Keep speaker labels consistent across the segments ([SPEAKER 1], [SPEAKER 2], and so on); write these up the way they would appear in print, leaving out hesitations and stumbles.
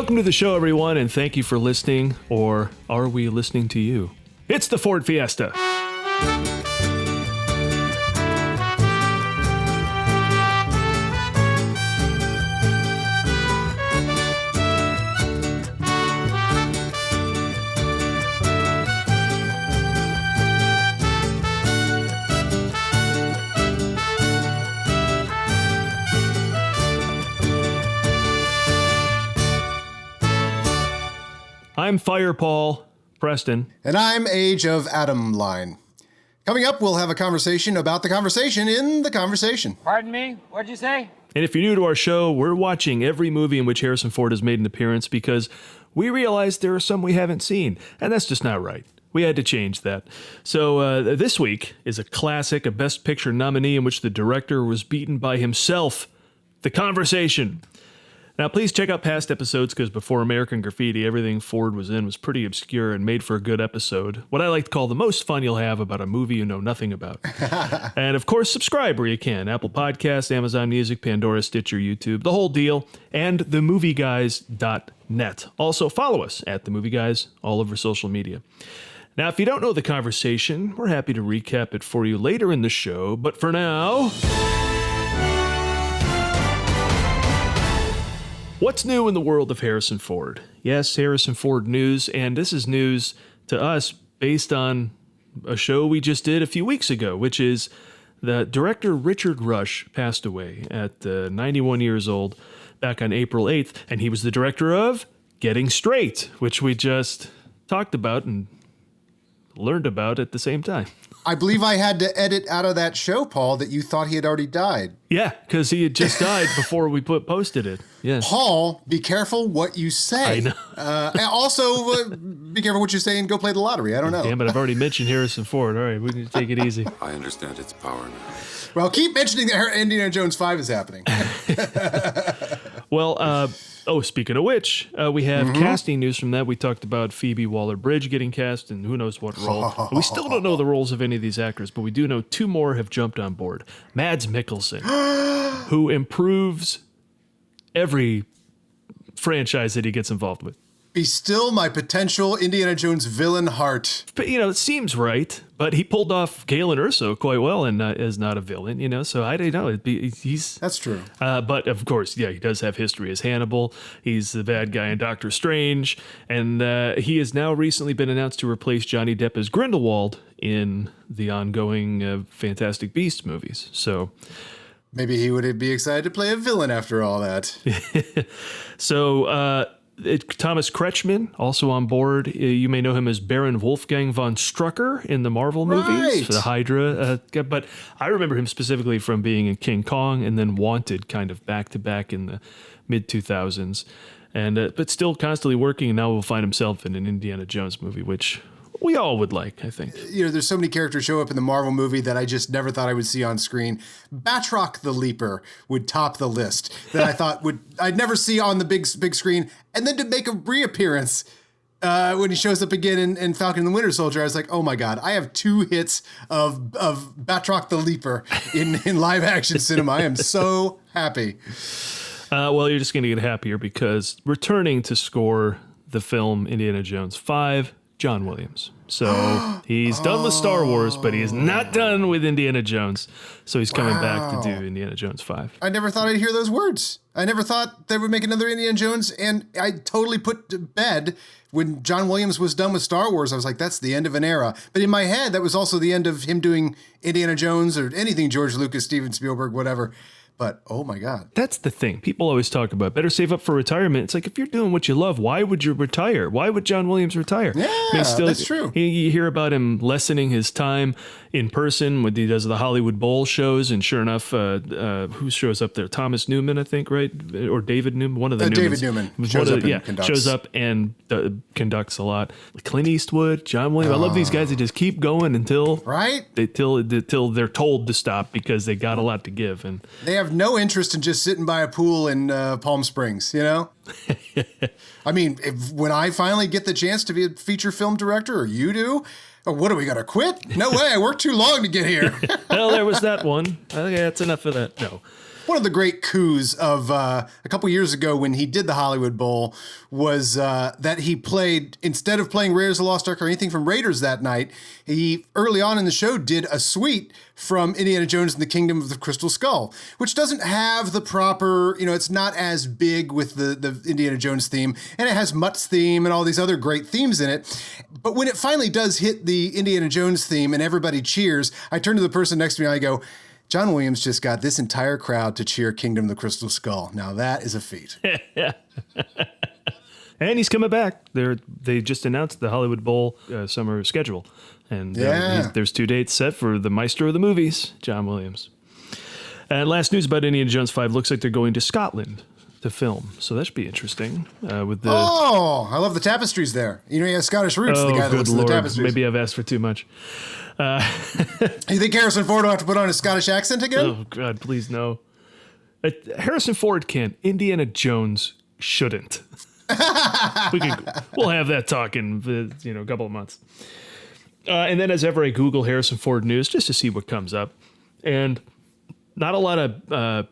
[SPEAKER 1] Welcome to the show, everyone, and thank you for listening, or are we listening to you? It's the Ford Fiesta. I'm Fire Paul Preston.
[SPEAKER 2] And I'm Age of Adam Line. Coming up, we'll have a conversation about the conversation in the conversation.
[SPEAKER 3] Pardon me? What'd you say?
[SPEAKER 1] And if you're new to our show, we're watching every movie in which Harrison Ford has made an appearance because we realized there are some we haven't seen, and that's just not right. We had to change that. So this week is a classic, a Best Picture nominee in which the director was beaten by himself, The Conversation. Now, please check out past episodes because before American Graffiti, everything Ford was in was pretty obscure and made for a good episode. What I like to call the most fun you'll have about a movie you know nothing about. And, of course, subscribe where you can. Apple Podcasts, Amazon Music, Pandora, Stitcher, YouTube, the whole deal, and themovieguys.net. Also, follow us at The Movie Guys all over social media. Now, if you don't know The Conversation, we're happy to recap it for you later in the show. But for now... What's new in the world of Harrison Ford? Yes, Harrison Ford news, and this is news to us based on a show we just did a few weeks ago, which is the director Richard Rush passed away at 91 years old back on April 8th, and he was the director of Getting Straight, which we just talked about and learned about at the same time.
[SPEAKER 2] I believe I had to edit out of that show, Paul, that you thought he had already died.
[SPEAKER 1] Yeah, because he had just died before we posted it. Yeah.
[SPEAKER 2] Paul, be careful what you say.
[SPEAKER 1] I know.
[SPEAKER 2] And also, be careful what you say and go play the lottery. I don't know.
[SPEAKER 1] Damn it, I've already mentioned Harrison Ford. All right, we need to take it easy.
[SPEAKER 4] I understand its power now.
[SPEAKER 2] Well, keep mentioning that Indiana Jones 5 is happening.
[SPEAKER 1] Well, speaking of which, we have casting news from that. We talked about Phoebe Waller-Bridge getting cast in who knows what role. We still don't know the roles of any of these actors, but we do know two more have jumped on board. Mads Mikkelsen, who improves every franchise that he gets involved with.
[SPEAKER 2] Be still my potential Indiana Jones villain heart.
[SPEAKER 1] But, it seems right, but he pulled off Galen Erso quite well and is not a villain, so I don't know. He's
[SPEAKER 2] That's true.
[SPEAKER 1] But, of course, yeah, he does have history as Hannibal. He's the bad guy in Doctor Strange, and he has now recently been announced to replace Johnny Depp as Grindelwald in the ongoing Fantastic Beasts movies, so...
[SPEAKER 2] Maybe he would be excited to play a villain after all that.
[SPEAKER 1] So, Thomas Kretschmann, also on board. You may know him as Baron Wolfgang von Strucker in the Marvel movies for the Hydra. But I remember him specifically from being in King Kong and then Wanted kind of back-to-back in the mid-2000s. And but still constantly working, and now will find himself in an Indiana Jones movie, which we all would like, I think.
[SPEAKER 2] There's so many characters show up in the Marvel movie that I just never thought I would see on screen. Batroc the Leaper would top the list that I thought I'd never see on the big screen. And then to make a reappearance when he shows up again in Falcon and the Winter Soldier, I was like, oh my God, I have 2 hits of Batroc the Leaper in live action cinema. I am so happy.
[SPEAKER 1] Well, you're just going to get happier because returning to score the film Indiana Jones 5, John Williams. So he's done with Star Wars, but he is not done with Indiana Jones. So he's coming back to do Indiana Jones 5.
[SPEAKER 2] I never thought I'd hear those words. I never thought they would make another Indiana Jones. And I totally put to bed when John Williams was done with Star Wars. I was like, that's the end of an era. But in my head, that was also the end of him doing Indiana Jones or anything George Lucas, Steven Spielberg, whatever. But, oh my God.
[SPEAKER 1] That's the thing. People always talk about better save up for retirement. It's like, if you're doing what you love, why would you retire? Why would John Williams retire?
[SPEAKER 2] Yeah, that's true.
[SPEAKER 1] You hear about him lessening his time in person when he does the Hollywood Bowl shows. And sure enough, who shows up there? Thomas Newman, I think, right? Or David Newman, one of the Newmans.
[SPEAKER 2] David Newman
[SPEAKER 1] shows up and conducts a lot. Clint Eastwood, John Williams. I love these guys that just keep going until they're told to stop because they got a lot to give. And
[SPEAKER 2] they have no interest in just sitting by a pool in Palm Springs, I mean, when I finally get the chance to be a feature film director, or you do, what are we going to quit? No way, I worked too long to get here.
[SPEAKER 1] Well, there was that one. Okay, that's enough of that. No.
[SPEAKER 2] One of the great coups of a couple years ago when he did the Hollywood Bowl was that he played, instead of playing Raiders of the Lost Ark or anything from Raiders that night, he early on in the show did a suite from Indiana Jones and the Kingdom of the Crystal Skull, which doesn't have the proper, it's not as big with the Indiana Jones theme, and it has Mutt's theme and all these other great themes in it. But when it finally does hit the Indiana Jones theme and everybody cheers, I turn to the person next to me and I go, John Williams just got this entire crowd to cheer Kingdom of the Crystal Skull. Now that is a feat.
[SPEAKER 1] And he's coming back. They just announced the Hollywood Bowl summer schedule. And there's 2 dates set for the maestro of the movies, John Williams. And last news about Indiana Jones 5, looks like they're going to Scotland to film. So that should be interesting. I
[SPEAKER 2] love the tapestries there. He has Scottish roots, the guy that looks at the tapestries.
[SPEAKER 1] Maybe I've asked for too much.
[SPEAKER 2] You think Harrison Ford will have to put on a Scottish accent again?
[SPEAKER 1] Oh, God, please no. Harrison Ford can. Indiana Jones shouldn't. We'll have that talk in a couple of months. And then as ever, I Google Harrison Ford news just to see what comes up. And not a lot of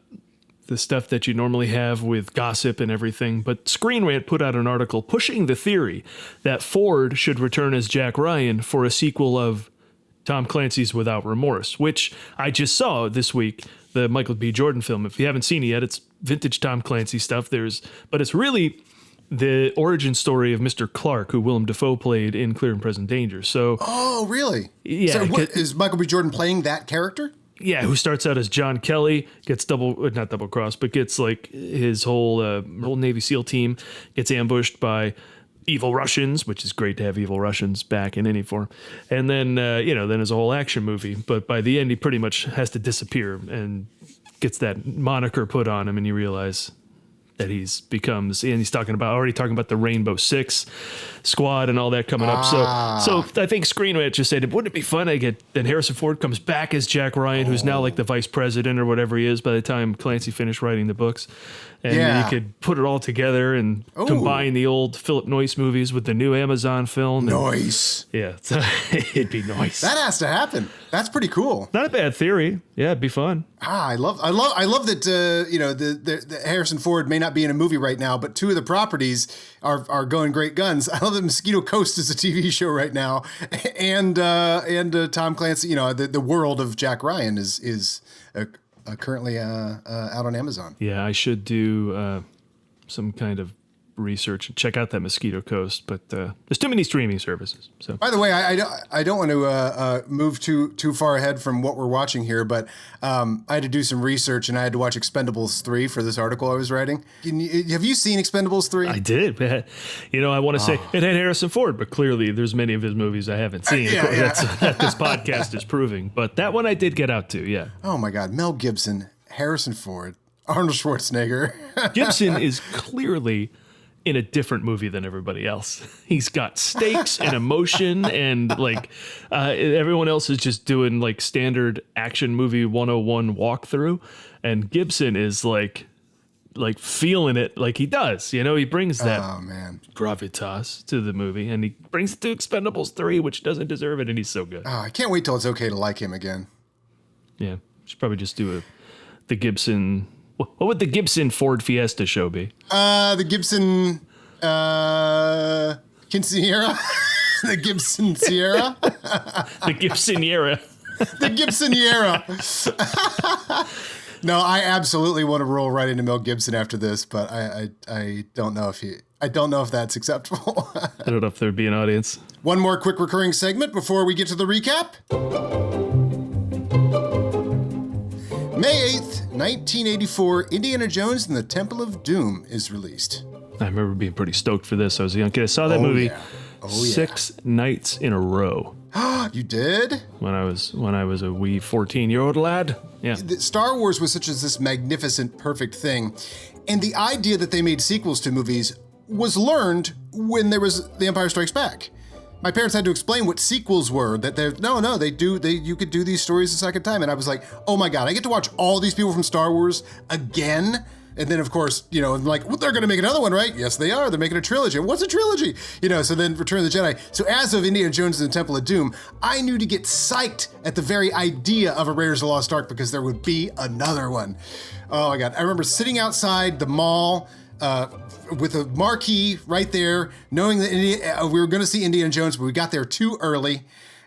[SPEAKER 1] the stuff that you normally have with gossip and everything, but Screen Rant put out an article pushing the theory that Ford should return as Jack Ryan for a sequel of Tom Clancy's Without Remorse, which I just saw this week, the Michael B. Jordan film. If you haven't seen it yet, it's vintage Tom Clancy stuff. But it's really the origin story of Mr. Clark, who Willem Dafoe played in Clear and Present Danger. So,
[SPEAKER 2] oh, really?
[SPEAKER 1] Yeah.
[SPEAKER 2] So is Michael B. Jordan playing that character?
[SPEAKER 1] Yeah, who starts out as John Kelly, gets not double crossed, but gets like his whole Navy SEAL team gets ambushed by evil Russians, which is great to have evil Russians back in any form. And then, then there's a whole action movie. But by the end, he pretty much has to disappear and gets that moniker put on him, and you realize that he's already talking about the Rainbow Six squad and all that coming up. So I think Screen Rant just said, wouldn't it be fun? Then Harrison Ford comes back as Jack Ryan, who's now like the vice president or whatever he is by the time Clancy finished writing the books. And you could put it all together and combine the old Philip Noyce movies with the new Amazon film.
[SPEAKER 2] Nice.
[SPEAKER 1] Yeah, it'd be nice.
[SPEAKER 2] That has to happen. That's pretty cool.
[SPEAKER 1] Not a bad theory. Yeah, it'd be fun.
[SPEAKER 2] I love that. The Harrison Ford may not be in a movie right now, but 2 of the properties are going great guns. I love that Mosquito Coast is a TV show right now, and Tom Clancy. The world of Jack Ryan is currently out on Amazon.
[SPEAKER 1] Yeah, I should do some kind of research and check out that Mosquito Coast, but there's too many streaming services. So,
[SPEAKER 2] by the way, I don't want to move too far ahead from what we're watching here, but I had to do some research and I had to watch Expendables 3 for this article I was writing. Have you seen Expendables 3?
[SPEAKER 1] I did. I want to say it had Harrison Ford, but clearly there's many of his movies I haven't seen. That this podcast is proving. But that one I did get out to. Yeah.
[SPEAKER 2] Oh my God, Mel Gibson, Harrison Ford, Arnold Schwarzenegger.
[SPEAKER 1] Gibson is clearly in a different movie than everybody else. He's got stakes and emotion, and everyone else is just doing like standard action movie 101 walkthrough, and Gibson is like feeling it like he does. He brings that gravitas to the movie, and he brings it to Expendables 3, which doesn't deserve it, and he's so good.
[SPEAKER 2] Oh, I can't wait till it's okay to like him again.
[SPEAKER 1] Yeah, should probably just do the Gibson. What would the Gibson Ford Fiesta show be?
[SPEAKER 2] The Gibson Quinceañera? The Gibson Sierra?
[SPEAKER 1] The Gibsoniera.
[SPEAKER 2] The Gibsoniera. No, I absolutely want to roll right into Mel Gibson after this, but I don't know if that's acceptable.
[SPEAKER 1] I don't know if there'd be an audience.
[SPEAKER 2] One more quick recurring segment before we get to the recap. May 8th, 1984, Indiana Jones and the Temple of Doom is released.
[SPEAKER 1] I remember being pretty stoked for this. I was a young kid. I saw that movie 6 nights in a row.
[SPEAKER 2] You did?
[SPEAKER 1] When I was a wee 14-year-old lad. Yeah.
[SPEAKER 2] Star Wars was such as this magnificent, perfect thing. And the idea that they made sequels to movies was learned when there was The Empire Strikes Back. My parents had to explain what sequels were, that you could do these stories a second time. And I was like, oh my God, I get to watch all these people from Star Wars again? And then, of course, I'm like, well, they're going to make another one, right? Yes, they are. They're making a trilogy. What's a trilogy? So then Return of the Jedi. So as of Indiana Jones and the Temple of Doom, I knew to get psyched at the very idea of a Raiders of the Lost Ark because there would be another one. Oh, my God. I remember sitting outside the mall with a marquee right there, knowing that we were going to see Indiana Jones, but we got there too early.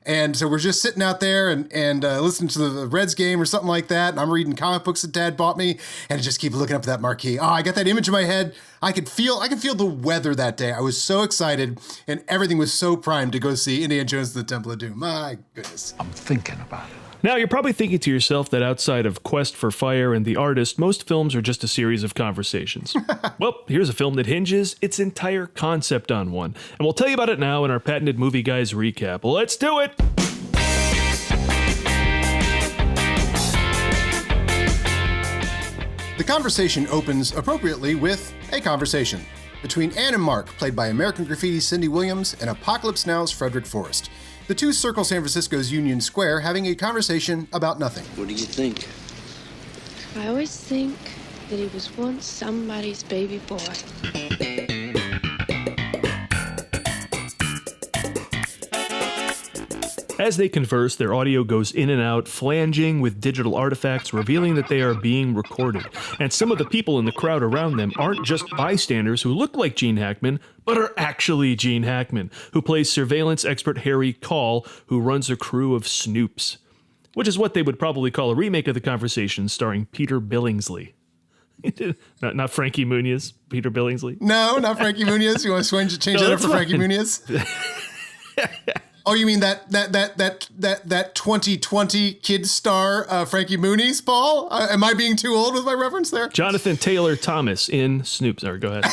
[SPEAKER 2] And so we're just sitting out there and listening to the Reds game or something like that. And I'm reading comic books that Dad bought me, and I just keep looking up at that marquee. Oh, I got that image in my head. I could feel the weather that day. I was so excited, and everything was so primed to go see Indiana Jones and the Temple of Doom. My goodness.
[SPEAKER 3] I'm thinking about it.
[SPEAKER 1] Now, you're probably thinking to yourself that outside of Quest for Fire and The Artist, most films are just a series of conversations. Well, here's a film that hinges its entire concept on one. And we'll tell you about it now in our patented Movie Guys recap. Let's do it!
[SPEAKER 2] The conversation opens appropriately with a conversation between Anne and Mark, played by American Graffiti's Cindy Williams, and Apocalypse Now's Frederick Forrest. The two circle San Francisco's Union Square, having a conversation about nothing.
[SPEAKER 4] What do you think?
[SPEAKER 5] I always think that he was once somebody's baby boy.
[SPEAKER 1] As they converse, their audio goes in and out, flanging with digital artifacts, revealing that they are being recorded. And some of the people in the crowd around them aren't just bystanders who look like Gene Hackman, but are actually Gene Hackman, who plays surveillance expert Harry Call, who runs a crew of snoops. Which is what they would probably call a remake of The Conversation starring Peter Billingsley. not Frankie Muniz, Peter Billingsley.
[SPEAKER 2] No, not Frankie Muniz. You want to change that up for Frankie Muniz? Oh, you mean that 2020 kid star Frankie Muniz, Paul? Am I being too old with my reference there?
[SPEAKER 1] Jonathan Taylor Thomas in Snoop. Sorry, go ahead.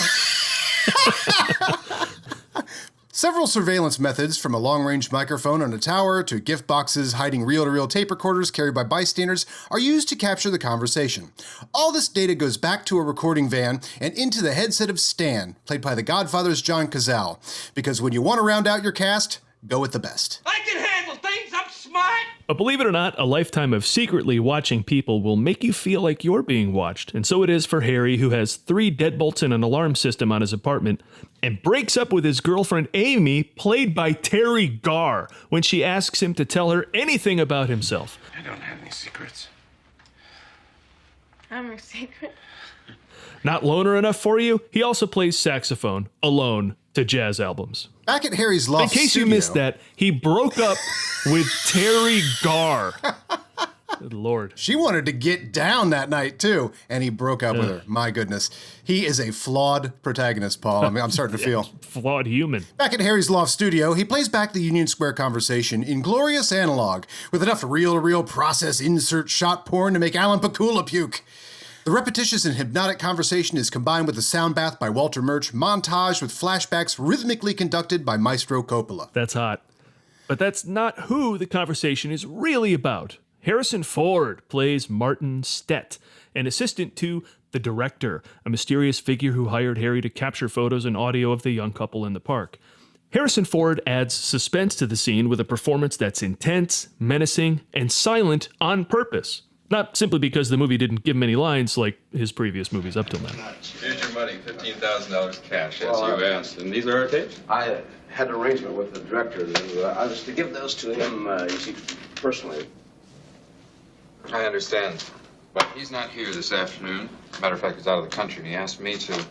[SPEAKER 2] Several surveillance methods, from a long-range microphone on a tower to gift boxes hiding reel-to-reel tape recorders carried by bystanders, are used to capture the conversation. All this data goes back to a recording van and into the headset of Stan, played by The Godfather's John Cazale. Because when you want to round out your cast, go with the best.
[SPEAKER 6] I can handle things, I'm smart!
[SPEAKER 1] But believe it or not, a lifetime of secretly watching people will make you feel like you're being watched. And so it is for Harry, who has 3 deadbolts and an alarm system on his apartment, and breaks up with his girlfriend Amy, played by Terry Garr, when she asks him to tell her anything about himself.
[SPEAKER 3] I don't have any secrets.
[SPEAKER 5] I'm a secret.
[SPEAKER 1] Not loner enough for you? He also plays saxophone, alone, to jazz albums.
[SPEAKER 2] Back at Harry's loft
[SPEAKER 1] In case
[SPEAKER 2] studio,
[SPEAKER 1] you missed that, he broke up with Terry Garr. Good Lord.
[SPEAKER 2] She wanted to get down that night, too, and he broke up with her. My goodness. He is a flawed protagonist, Paul. I'm starting to feel.
[SPEAKER 1] Flawed human.
[SPEAKER 2] Back at Harry's loft studio, he plays back the Union Square conversation in glorious analog, with enough reel-to-reel process insert shot porn to make Alan Pakula puke. The repetitious and hypnotic conversation is combined with a sound bath by Walter Murch, montaged with flashbacks rhythmically conducted by Maestro Coppola.
[SPEAKER 1] That's hot. But that's not who the conversation is really about. Harrison Ford plays Martin Stett, an assistant to the director, a mysterious figure who hired Harry to capture photos and audio of the young couple in the park. Harrison Ford adds suspense to the scene with a performance that's intense, menacing, and silent on purpose. Not simply because the movie didn't give him any lines like his previous movies up till now.
[SPEAKER 7] Here's your money, $15,000 cash, as you asked. And these are our tapes?
[SPEAKER 4] I had an arrangement with the director. I was to give those to him, you see, personally.
[SPEAKER 7] I understand. But he's not here this afternoon. Matter of fact, he's out of the country, and he asked me to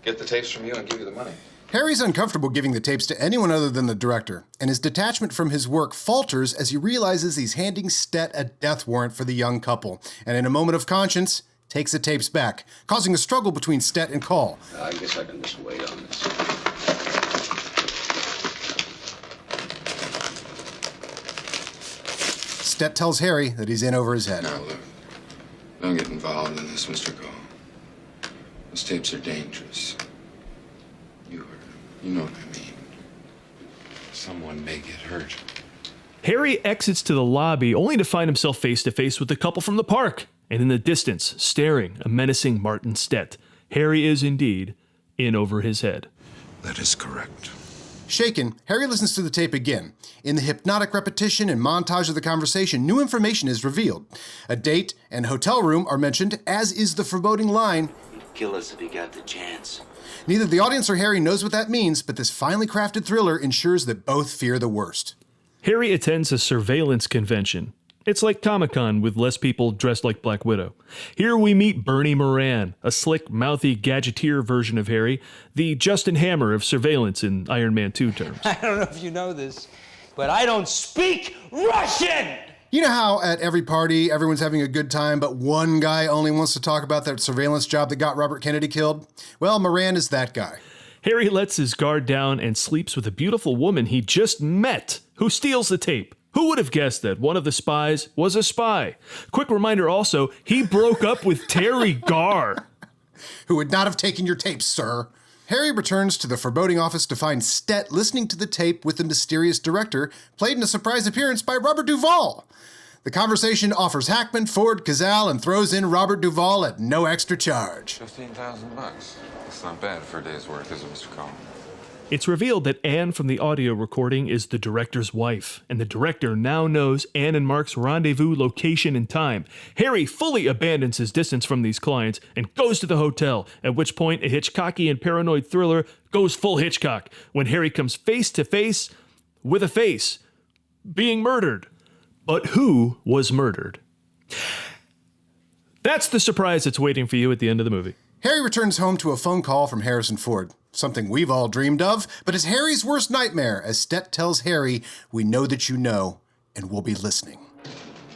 [SPEAKER 7] get the tapes from you and give you the money.
[SPEAKER 2] Harry's uncomfortable giving the tapes to anyone other than the director, and his detachment from his work falters as he realizes he's handing Stett a death warrant for the young couple, and in a moment of conscience, takes the tapes back, causing a struggle between Stett and Call.
[SPEAKER 4] I guess I can just wait on this.
[SPEAKER 2] Stett tells Harry that he's in over his head.
[SPEAKER 8] Now, look, don't get involved in this, Mr. Cole. Those tapes are dangerous. You know what I mean. Someone may get hurt.
[SPEAKER 1] Harry exits to the lobby only to find himself face to face with the couple from the park, and in the distance, staring, a menacing Martin Stett. Harry is indeed in over his head.
[SPEAKER 3] That is correct.
[SPEAKER 2] Shaken, Harry listens to the tape again. In the hypnotic repetition and montage of the conversation, new information is revealed. A date and hotel room are mentioned, as is the foreboding line,
[SPEAKER 9] "He'd kill us if he got the chance."
[SPEAKER 2] Neither the audience or Harry knows what that means, but this finely crafted thriller ensures that both fear the worst.
[SPEAKER 1] Harry attends a surveillance convention. It's like Comic-Con with less people dressed like Black Widow. Here we meet Bernie Moran, a slick, mouthy gadgeteer version of Harry, the Justin Hammer of surveillance in Iron Man 2 terms.
[SPEAKER 6] I don't know if you know this, but I don't speak Russian!
[SPEAKER 2] You know how at every party, everyone's having a good time, but one guy only wants to talk about that surveillance job that got Robert Kennedy killed? Well, Moran is that guy.
[SPEAKER 1] Harry lets his guard down and sleeps with a beautiful woman he just met, who steals the tape. Who would have guessed that one of the spies was a spy? Quick reminder also, he broke up with Terry Garr.
[SPEAKER 2] Who would not have taken your tapes, sir. Harry returns to the foreboding office to find Stett listening to the tape with the mysterious director, played in a surprise appearance by Robert Duvall. The conversation offers Hackman, Ford, Cazale, and throws in Robert Duvall at no extra charge.
[SPEAKER 8] $15,000. That's not bad for a day's work, is it, Mr. Cole?
[SPEAKER 1] It's revealed that Anne from the audio recording is the director's wife, and the director now knows Anne and Mark's rendezvous location and time. Harry fully abandons his distance from these clients and goes to the hotel, at which point a Hitchcockian paranoid thriller goes full Hitchcock, when Harry comes face to face with a face being murdered. But who was murdered? That's the surprise that's waiting for you at the end of the movie.
[SPEAKER 2] Harry returns home to a phone call from Harrison Ford. Something we've all dreamed of, but it's Harry's worst nightmare, as Stett tells Harry, "We know that you know, and we'll be listening."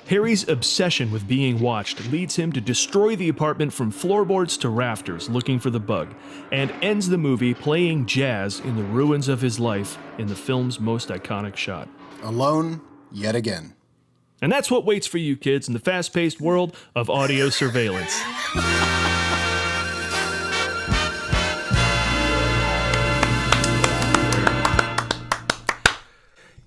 [SPEAKER 1] Harry's obsession with being watched leads him to destroy the apartment from floorboards to rafters looking for the bug, and ends the movie playing jazz in the ruins of his life in the film's most iconic shot.
[SPEAKER 2] Alone, yet again.
[SPEAKER 1] And that's what waits for you kids in the fast-paced world of audio surveillance.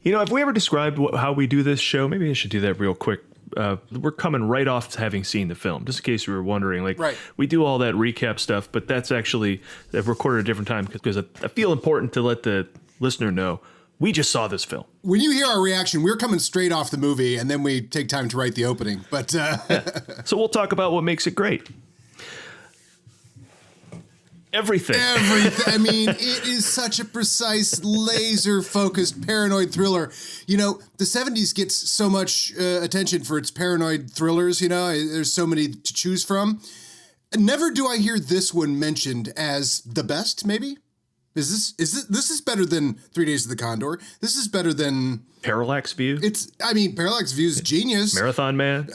[SPEAKER 1] You know, have we ever described how we do this show? Maybe I should do that real quick. We're coming right off having seen the film, just in case you were wondering. Like,
[SPEAKER 2] right.
[SPEAKER 1] We do all that recap stuff, but that's actually I've recorded a different time because I feel important to let the listener know we just saw this film.
[SPEAKER 2] When you hear our reaction, we're coming straight off the movie, and then we take time to write the opening. But
[SPEAKER 1] So we'll talk about what makes it great. Everything.
[SPEAKER 2] I mean, it is such a precise, laser-focused paranoid thriller. You know, the 70s gets so much attention for its paranoid thrillers, you know. There's so many to choose from. Never do I hear this one mentioned as the best, maybe? This is better than 3 Days of the Condor. This is better than
[SPEAKER 1] Parallax View.
[SPEAKER 2] Parallax View is genius.
[SPEAKER 1] Marathon Man.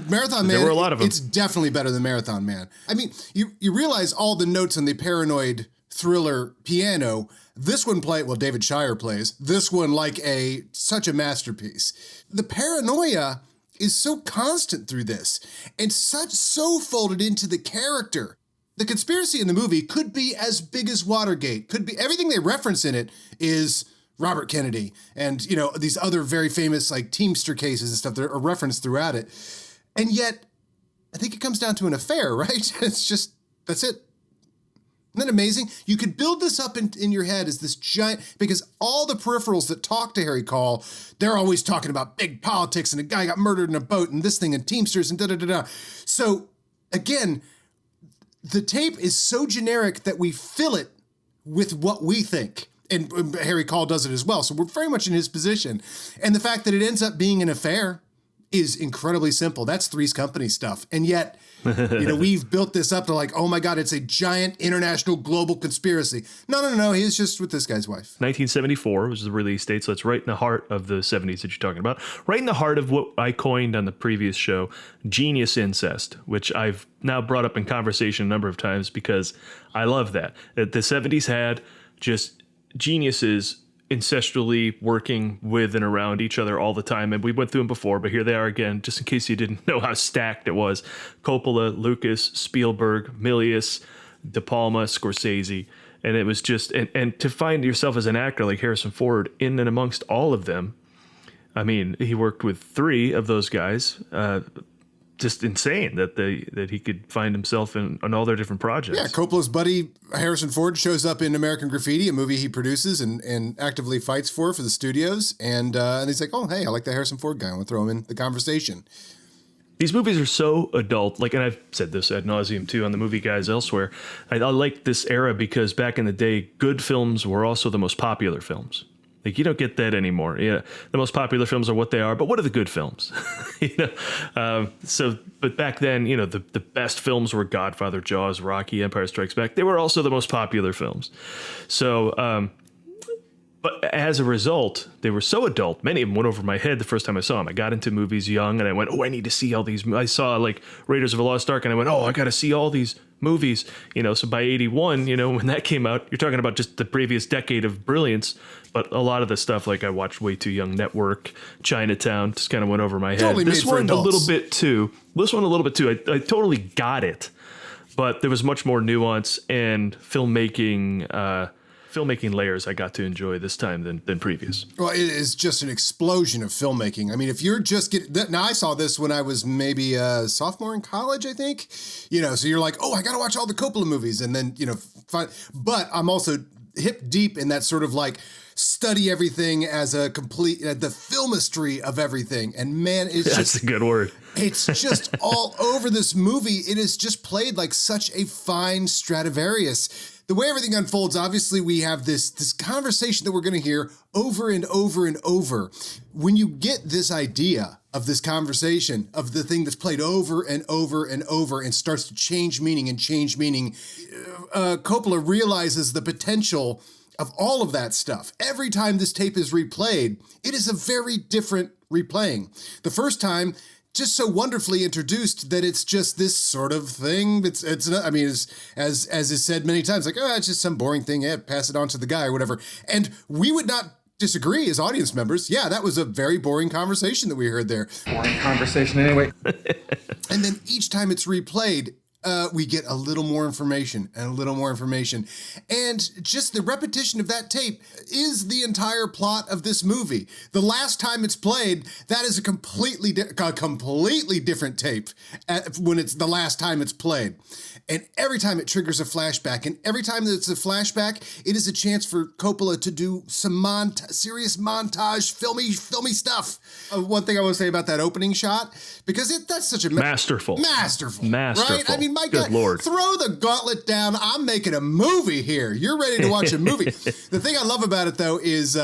[SPEAKER 2] Marathon Man.
[SPEAKER 1] There were a lot of them.
[SPEAKER 2] It's definitely better than Marathon Man. I mean, you realize all the notes on the paranoid thriller piano. This one David Shire plays. This one like such a masterpiece. The paranoia is so constant through this, and so folded into the character. The conspiracy in the movie could be as big as Watergate. Could be everything they reference in it is Robert Kennedy and, you know, these other very famous like Teamster cases and stuff that are referenced throughout it. And yet, I think it comes down to an affair, right? That's it. Isn't that amazing? You could build this up in your head as this giant, because all the peripherals that talk to Harry Call, they're always talking about big politics and a guy got murdered in a boat and this thing and Teamsters and da-da-da-da. So, again, the tape is so generic that we fill it with what we think. And Harry Call does it as well. So we're very much in his position. And the fact that it ends up being an affair is incredibly simple. That's Three's Company stuff. And yet, you know, we've built this up to like, oh my God, it's a giant international global conspiracy. No. He's just with this guy's wife.
[SPEAKER 1] 1974 was the release date, so it's right in the heart of the 70s that you're talking about. Right in the heart of what I coined on the previous show, genius incest, which I've now brought up in conversation a number of times because I love that. The 70s had just geniuses ancestrally working with and around each other all the time. And we went through them before, but here they are again, just in case you didn't know how stacked it was. Coppola, Lucas, Spielberg, Milius, De Palma, Scorsese. And it was just, and to find yourself as an actor like Harrison Ford in and amongst all of them. I mean, he worked with three of those guys, just insane that he could find himself in all their different projects.
[SPEAKER 2] Yeah, Coppola's buddy Harrison Ford shows up in American Graffiti, a movie he produces and actively fights for the studios. And he's like, oh, hey, I like the Harrison Ford guy. I want to throw him in the conversation.
[SPEAKER 1] These movies are so adult, and I've said this ad nauseum too on the movie guys elsewhere. I like this era because back in the day, good films were also the most popular films. Like, you don't get that anymore. Yeah, the most popular films are what they are, but what are the good films? But back then, the best films were Godfather, Jaws, Rocky, Empire Strikes Back. They were also the most popular films. So, but as a result, they were so adult. Many of them went over my head the first time I saw them. I got into movies young, and I went, I need to see all these. I saw like Raiders of the Lost Ark, and I went, I got to see all these movies. So by 81, when that came out, you're talking about just the previous decade of brilliance. But a lot of the stuff, like I watched Way Too Young, Network, Chinatown, just kind of went over my head.
[SPEAKER 2] Totally
[SPEAKER 1] This
[SPEAKER 2] made for
[SPEAKER 1] one
[SPEAKER 2] adults.
[SPEAKER 1] a little bit too. I totally got it, but there was much more nuance and filmmaking layers I got to enjoy this time than previous.
[SPEAKER 2] Well, it is just an explosion of filmmaking. I mean, if you're just getting... Now, I saw this when I was maybe a sophomore in college, I think. So you're like, I got to watch all the Coppola movies. And then, but I'm also hip deep in that sort of like study everything as a complete... the filmistry of everything. And man,
[SPEAKER 1] That's a good word.
[SPEAKER 2] It's just all over this movie. It is just played like such a fine Stradivarius. The way everything unfolds, obviously, we have this conversation that we're going to hear over and over and over. When you get this idea of this conversation, of the thing that's played over and over and over and starts to change meaning, Coppola realizes the potential of all of that stuff. Every time this tape is replayed, it is a very different replaying. The first time, just so wonderfully introduced that it's just this sort of thing. It's not, I mean, as is said many times, like, it's just some boring thing. Yeah, pass it on to the guy or whatever. And we would not disagree as audience members. Yeah, that was a very boring conversation that we heard there.
[SPEAKER 3] Boring conversation anyway.
[SPEAKER 2] And then each time it's replayed, we get a little more information and a little more information. And just the repetition of that tape is the entire plot of this movie. The last time it's played, that is a completely different tape when it's the last time it's played. And every time it triggers a flashback, and every time that it's a flashback, it is a chance for Coppola to do some serious montage, filmy stuff. One thing I want to say about that opening shot, because that's such a
[SPEAKER 1] Masterful.
[SPEAKER 2] Right? I mean, my
[SPEAKER 1] Good
[SPEAKER 2] God,
[SPEAKER 1] Lord.
[SPEAKER 2] throw the gauntlet down. I'm making a movie here. You're ready to watch a movie. The thing I love about it, though, is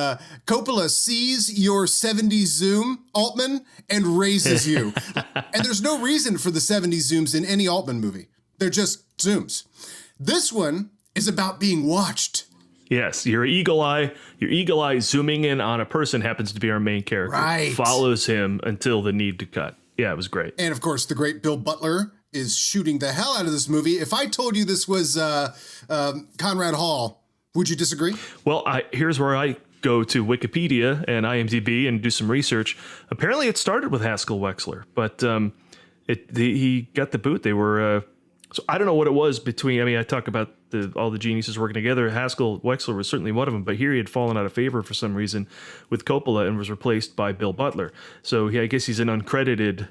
[SPEAKER 2] Coppola sees your 70s zoom, Altman, and raises you. And there's no reason for the 70s zooms in any Altman movie. They're just zooms. This one is about being watched.
[SPEAKER 1] Yes, your eagle eye zooming in on a person happens to be our main character.
[SPEAKER 2] Right.
[SPEAKER 1] Follows him until the need to cut. Yeah, it was great.
[SPEAKER 2] And of course, the great Bill Butler is shooting the hell out of this movie. If I told you this was Conrad Hall, would you disagree?
[SPEAKER 1] Well, here's where I go to Wikipedia and IMDb and do some research. Apparently, it started with Haskell Wexler, but he got the boot. They were... So I don't know what it was between. I mean, I talk about all the geniuses working together. Haskell Wexler was certainly one of them, but here he had fallen out of favor for some reason with Coppola and was replaced by Bill Butler. So I guess he's an uncredited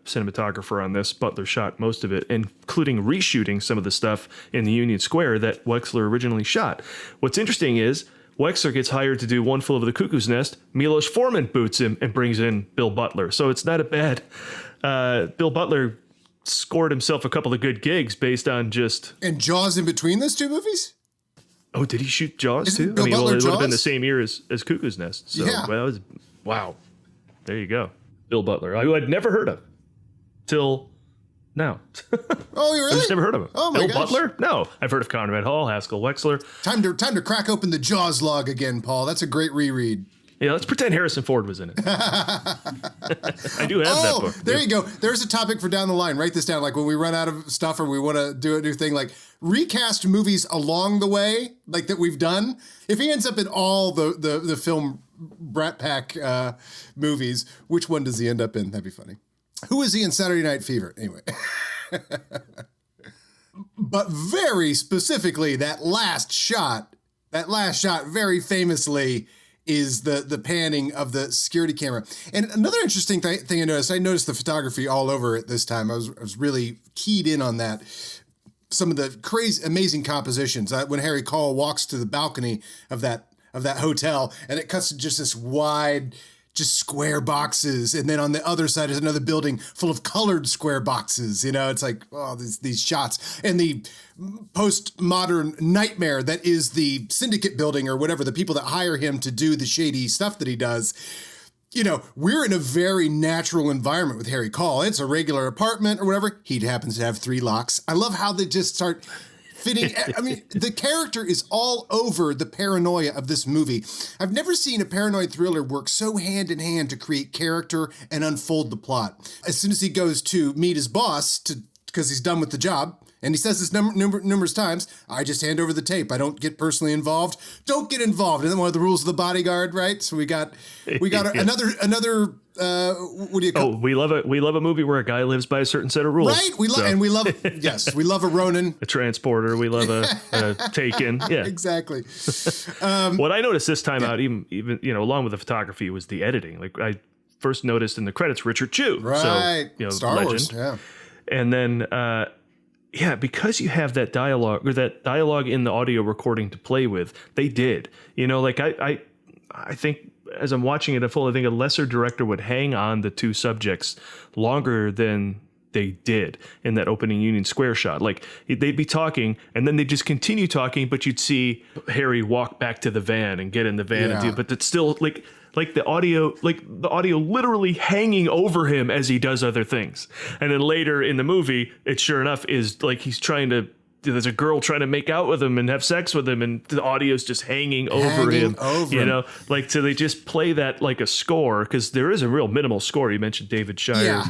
[SPEAKER 1] cinematographer on this. Butler shot most of it, including reshooting some of the stuff in the Union Square that Wexler originally shot. What's interesting is Wexler gets hired to do One Flew Over the Cuckoo's Nest. Milos Forman boots him and brings in Bill Butler. So it's not a bad. Bill Butler scored himself a couple of good gigs based on just...
[SPEAKER 2] And Jaws in between those two movies?
[SPEAKER 1] Oh, did he shoot Jaws
[SPEAKER 2] Isn't
[SPEAKER 1] too?
[SPEAKER 2] Bill Butler
[SPEAKER 1] it would have been
[SPEAKER 2] Jaws?
[SPEAKER 1] the same year as Cuckoo's Nest. So,
[SPEAKER 2] Yeah.
[SPEAKER 1] well, wow. There you go. Bill Butler, who I'd never heard of till now.
[SPEAKER 2] Oh, you really?
[SPEAKER 1] I've just never heard of him.
[SPEAKER 2] Oh, my
[SPEAKER 1] Bill
[SPEAKER 2] gosh.
[SPEAKER 1] Butler? No. I've heard of Conrad Hall, Haskell Wexler.
[SPEAKER 2] Time to crack open the Jaws log again, Paul. That's a great reread.
[SPEAKER 1] Yeah, let's pretend Harrison Ford was in it. I do have that book.
[SPEAKER 2] There you go. There's a topic for down the line. Write this down. Like when we run out of stuff or we want to do a new thing, like recast movies along the way, like that we've done. If he ends up in all the film Brat Pack movies, which one does he end up in? That'd be funny. Who is he in Saturday Night Fever? Anyway. But very specifically, that last shot very famously is the panning of the security camera. And another interesting thing I noticed the photography all over it this time. I was really keyed in on that. Some of the crazy, amazing compositions. When Harry Cole walks to the balcony of that hotel, and it cuts to just this wide, just square boxes, and then on the other side is another building full of colored square boxes. It's like, oh, these shots, and the postmodern nightmare that is the Syndicate building or whatever, the people that hire him to do the shady stuff that he does. We're in a very natural environment with Harry Cole. It's a regular apartment or whatever. He happens to have 3 locks. I love how they just start fitting. I mean, the character is all over the paranoia of this movie. I've never seen a paranoid thriller work so hand in hand to create character and unfold the plot. As soon as he goes to meet his boss because he's done with the job, and he says this numerous times, I just hand over the tape. I don't get personally involved. Don't get involved. And then one of the rules of the bodyguard, right? So we got another what do you call?
[SPEAKER 1] Oh, we love a movie where a guy lives by a certain set of rules.
[SPEAKER 2] Right? We love yes, we love a Ronin.
[SPEAKER 1] A transporter. We love a Taken. Yeah.
[SPEAKER 2] Exactly.
[SPEAKER 1] What I noticed this time out, even along with the photography, was the editing. Like I first noticed in the credits, Richard Chew.
[SPEAKER 2] Right.
[SPEAKER 1] So,
[SPEAKER 2] Star
[SPEAKER 1] legend.
[SPEAKER 2] Wars. Yeah.
[SPEAKER 1] And then because you have that dialogue in the audio recording to play with, they did. I think as I'm watching it in full, I think a lesser director would hang on the two subjects longer than they did in that opening Union Square shot. Like they'd be talking and then they'd just continue talking, but you'd see Harry walk back to the van and get in the van and do, but it's still like the audio literally hanging over him as he does other things. And then later in the movie, it sure enough is like there's a girl trying to make out with him and have sex with him, and the audio's just hanging over him. So they just play that like a score, because there is a real minimal score. You mentioned David Shire's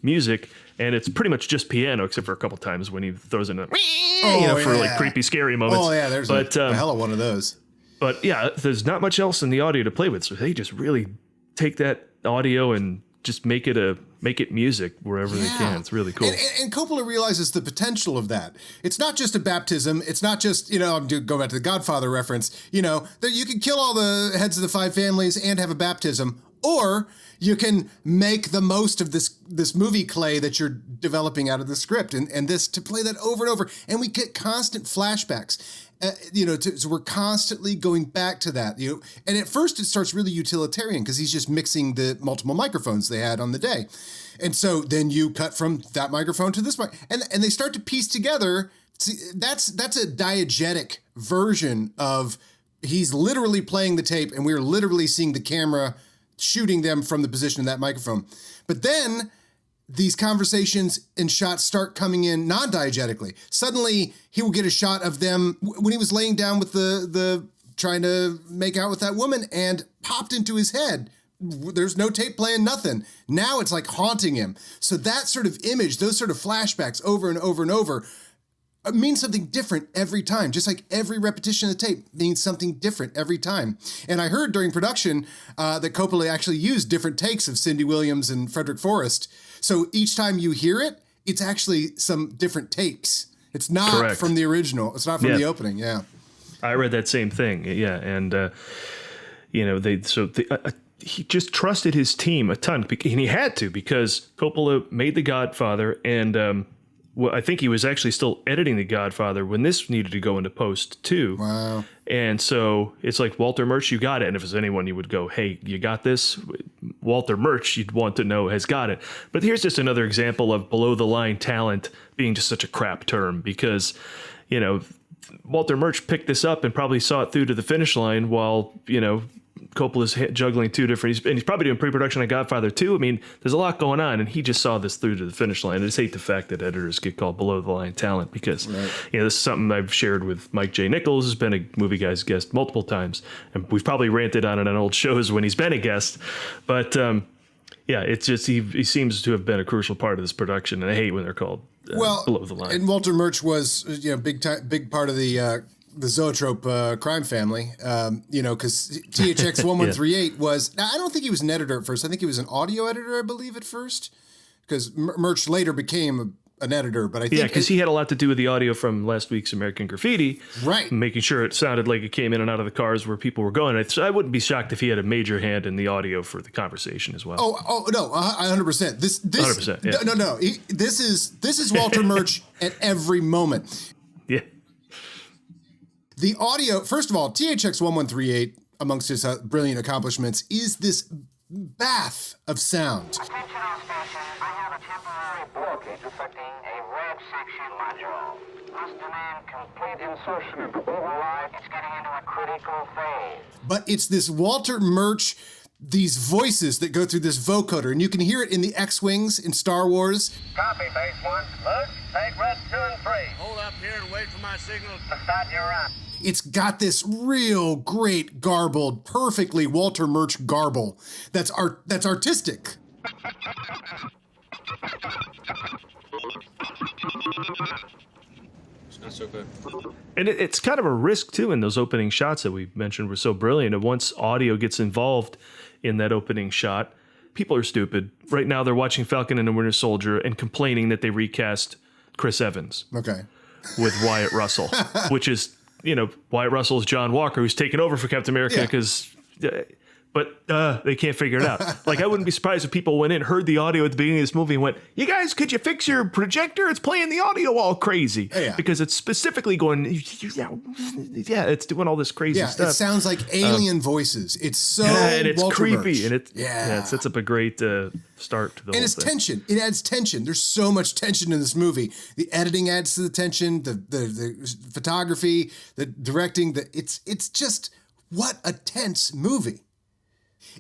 [SPEAKER 1] music, and it's pretty much just piano, except for a couple times when he throws in for like creepy, scary moments.
[SPEAKER 2] Oh yeah, there's a hell of one of those.
[SPEAKER 1] But yeah, there's not much else in the audio to play with, so they just really take that audio and just make it music wherever they can. It's really cool.
[SPEAKER 2] And Coppola realizes the potential of that. It's not just a baptism. It's not just, I'm going back to the Godfather reference, that you can kill all the heads of the 5 families and have a baptism, or you can make the most of this movie clay that you're developing out of the script, and this to play that over and over. And we get constant flashbacks. So we're constantly going back to that, and at first it starts really utilitarian because he's just mixing the multiple microphones they had on the day. And so then you cut from that microphone to this mic, and they start to piece together. See, that's a diegetic version of he's literally playing the tape and we're literally seeing the camera shooting them from the position of that microphone. But then these conversations and shots start coming in non-diegetically. Suddenly, he will get a shot of them when he was laying down with the trying to make out with that woman, and popped into his head. There's no tape playing, nothing. Now it's like haunting him. So that sort of image, those sort of flashbacks over and over and over, means something different every time. Just like every repetition of the tape means something different every time. And I heard during production that Coppola actually used different takes of Cindy Williams and Frederick Forrest. So each time you hear it, it's actually some different takes. It's not from the original. It's not from the opening. Yeah.
[SPEAKER 1] I read that same thing. Yeah. And, he just trusted his team a ton, and he had to, because Coppola made The Godfather, and I think he was actually still editing The Godfather when this needed to go into post too.
[SPEAKER 2] Wow.
[SPEAKER 1] And so it's like, Walter Murch, you got it. And if it's anyone you would go, hey, you got this? Walter Murch, you'd want to know, has got it. But here's just another example of below the line talent being just such a crap term, because, Walter Murch picked this up and probably saw it through to the finish line while, Coppola's juggling two different, and he's probably doing pre-production on Godfather 2. I mean, there's a lot going on, and he just saw this through to the finish line. I just hate the fact that editors get called below the line talent, because this is something I've shared with Mike J. Nichols, who's been a Movie Guys guest multiple times, and we've probably ranted on it on old shows when he's been a guest. But it's just he seems to have been a crucial part of this production, and I hate when they're called below the line.
[SPEAKER 2] And Walter Murch was big part of the Zoetrope crime family, because THX 1138 was, now I don't think he was an editor at first. I think he was an audio editor, I believe, at first, because Murch later became an editor, but I think
[SPEAKER 1] because he had a lot to do with the audio from last week's American Graffiti,
[SPEAKER 2] right?
[SPEAKER 1] Making sure it sounded like it came in and out of the cars where people were going. So I wouldn't be shocked if he had a major hand in the audio for the conversation as well.
[SPEAKER 2] Oh no, 100%. This
[SPEAKER 1] 100%. Yeah.
[SPEAKER 2] No. This is Walter Murch at every moment.
[SPEAKER 1] Yeah.
[SPEAKER 2] The audio, first of all, THX 1138, amongst his brilliant accomplishments, is this bath of sound.
[SPEAKER 10] Attention all stations, I have a temporary blockage affecting a red section module. Must demand complete insertion of the override. It's getting into a critical phase.
[SPEAKER 2] But it's this Walter Murch, these voices that go through this vocoder, and you can hear it in the X-Wings in Star Wars.
[SPEAKER 10] Copy, base 1. Luke, take red 2 and 3. Hold up here and wait for my signal to start your run.
[SPEAKER 2] It's got this real great garbled, perfectly Walter Murch garble that's artistic.
[SPEAKER 7] It's not so good.
[SPEAKER 1] And it's kind of a risk, too, in those opening shots that we mentioned were so brilliant. And once audio gets involved in that opening shot, people are stupid. Right now, they're watching Falcon and the Winter Soldier and complaining that they recast Chris Evans
[SPEAKER 2] Okay.
[SPEAKER 1] with Wyatt Russell, which is, Wyatt Russell is John Walker, who's taken over for Captain America because... But they can't figure it out. Like, I wouldn't be surprised if people went in, heard the audio at the beginning of this movie and went, you guys, could you fix your projector? It's playing the audio all crazy.
[SPEAKER 2] Yeah.
[SPEAKER 1] Because it's specifically going, it's doing all this crazy stuff.
[SPEAKER 2] It sounds like alien voices. It's so
[SPEAKER 1] and it's
[SPEAKER 2] Walter
[SPEAKER 1] creepy.
[SPEAKER 2] Murch.
[SPEAKER 1] And it sets up a great start to the whole
[SPEAKER 2] and it's
[SPEAKER 1] thing.
[SPEAKER 2] tension. It adds tension. There's so much tension in this movie. The editing adds to the tension, the photography, the directing. It's just, what a tense movie.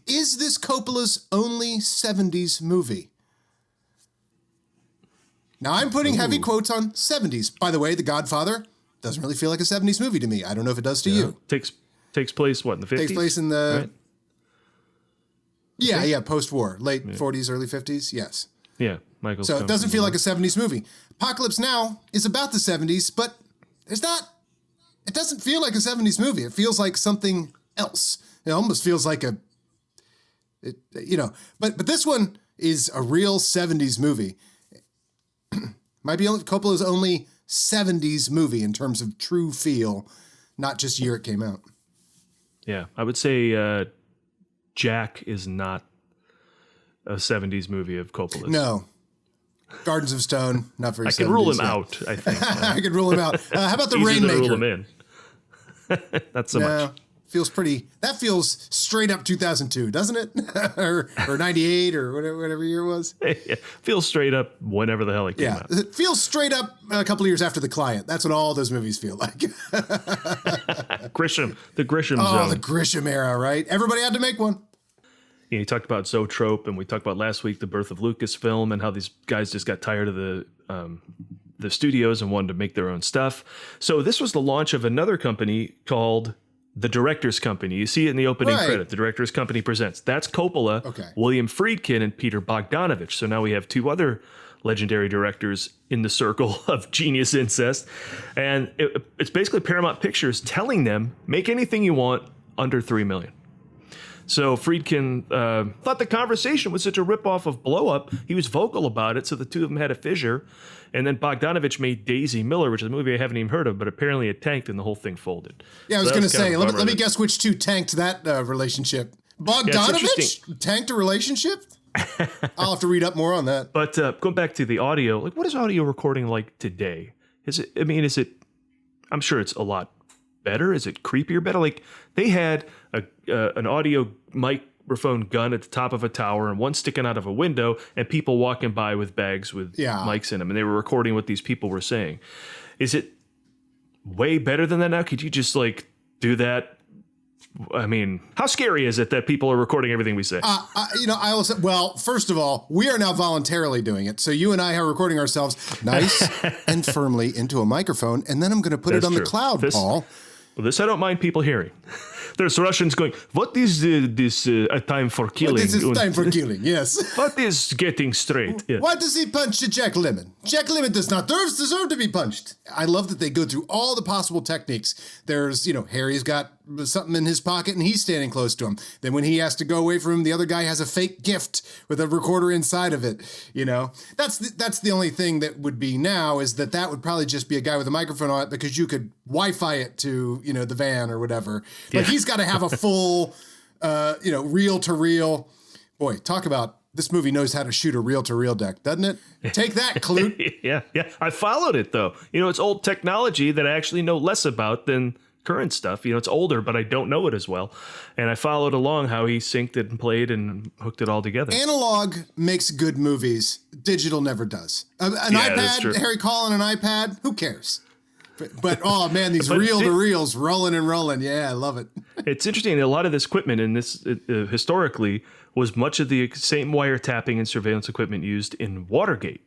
[SPEAKER 2] Is this Coppola's only 70s movie? Now, I'm putting heavy quotes on 70s. By the way, The Godfather doesn't really feel like a 70s movie to me. I don't know if it does to you.
[SPEAKER 1] Takes place, what, in the 50s?
[SPEAKER 2] Takes place in the...
[SPEAKER 1] Right?
[SPEAKER 2] Yeah, post-war. Late 40s, early 50s, yes.
[SPEAKER 1] Yeah, Michael.
[SPEAKER 2] So it doesn't feel like a 70s movie. Apocalypse Now is about the 70s, but it doesn't feel like a 70s movie. It feels like something else. It almost feels like but this one is a real 70s movie. Might be Coppola's only 70s movie in terms of true feel, not just year it came out.
[SPEAKER 1] Yeah, I would say Jack is not a 70s movie of Coppola's.
[SPEAKER 2] No. Gardens of Stone, not very 70s.
[SPEAKER 1] I can rule him out, I think.
[SPEAKER 2] I can rule him out. How about The
[SPEAKER 1] Easier
[SPEAKER 2] Rainmaker?
[SPEAKER 1] to rule him in. Not so much.
[SPEAKER 2] That feels straight up 2002, doesn't it? or 98 or whatever year it was.
[SPEAKER 1] Yeah, feels straight up whenever the hell it came out.
[SPEAKER 2] It feels straight up a couple of years after The Client. That's what all those movies feel like.
[SPEAKER 1] Grisham, the Grisham
[SPEAKER 2] zone.
[SPEAKER 1] zone.
[SPEAKER 2] The Grisham era, right? Everybody had to make one.
[SPEAKER 1] You talked about Zoetrope, and we talked about last week the birth of Lucasfilm and how these guys just got tired of the studios and wanted to make their own stuff. So this was the launch of another company called The Directors Company. You see it in the opening credit. The Directors Company presents. That's Coppola, William Friedkin, and Peter Bogdanovich. So now we have two other legendary directors in the circle of genius incest. And it's basically Paramount Pictures telling them, make anything you want under $3 million. So Friedkin thought The Conversation was such a ripoff of Blow Up. He was vocal about it, so the two of them had a fissure. And then Bogdanovich made Daisy Miller, which is a movie I haven't even heard of, but apparently it tanked and the whole thing folded.
[SPEAKER 2] Yeah, I was going to say, let me guess which two tanked that relationship. Bogdanovich tanked a relationship? I'll have to read up more on that.
[SPEAKER 1] But going back to the audio, like, what is audio recording like today? I'm sure it's a lot better. Is it creepier better? Like, they had an audio microphone gun at the top of a tower and one sticking out of a window and people walking by with bags with mics in them, and they were recording what these people were saying. Is it way better than that now? Could you just do that? I mean, how scary is it that people are recording everything we say?
[SPEAKER 2] I will say, well, first of all, we are now voluntarily doing it. So you and I are recording ourselves nice and firmly into a microphone, and then I'm going to put it on the cloud, Paul.
[SPEAKER 1] Well, this I don't mind people hearing. there's Russians going, what is this a time for killing?
[SPEAKER 2] What is this time for killing? Yes.
[SPEAKER 1] What is getting straight? Yeah.
[SPEAKER 2] Why does he punch Jack Lemmon? Jack Lemmon does not deserve to be punched. I love that they go through all the possible techniques. There's, Harry's got something in his pocket and he's standing close to him. Then when he has to go away from him, the other guy has a fake gift with a recorder inside of it. That's the only thing that would be now is that would probably just be a guy with a microphone on it because you could Wi-Fi it to, the van or whatever. But he's got to have a full, reel to reel. Boy, talk about this movie knows how to shoot a reel to reel deck, doesn't it? Take that, Clute.
[SPEAKER 1] Yeah. I followed it though. It's old technology that I actually know less about than current stuff. It's older, but I don't know it as well. And I followed along how he synced it and played and hooked it all together.
[SPEAKER 2] Analog makes good movies. Digital never does. An iPad, Harry calling an iPad, who cares? But oh man, these reel-to-reels rolling and rolling. Yeah, I love it.
[SPEAKER 1] It's interesting. A lot of this equipment in this historically was much of the same wiretapping and surveillance equipment used in Watergate.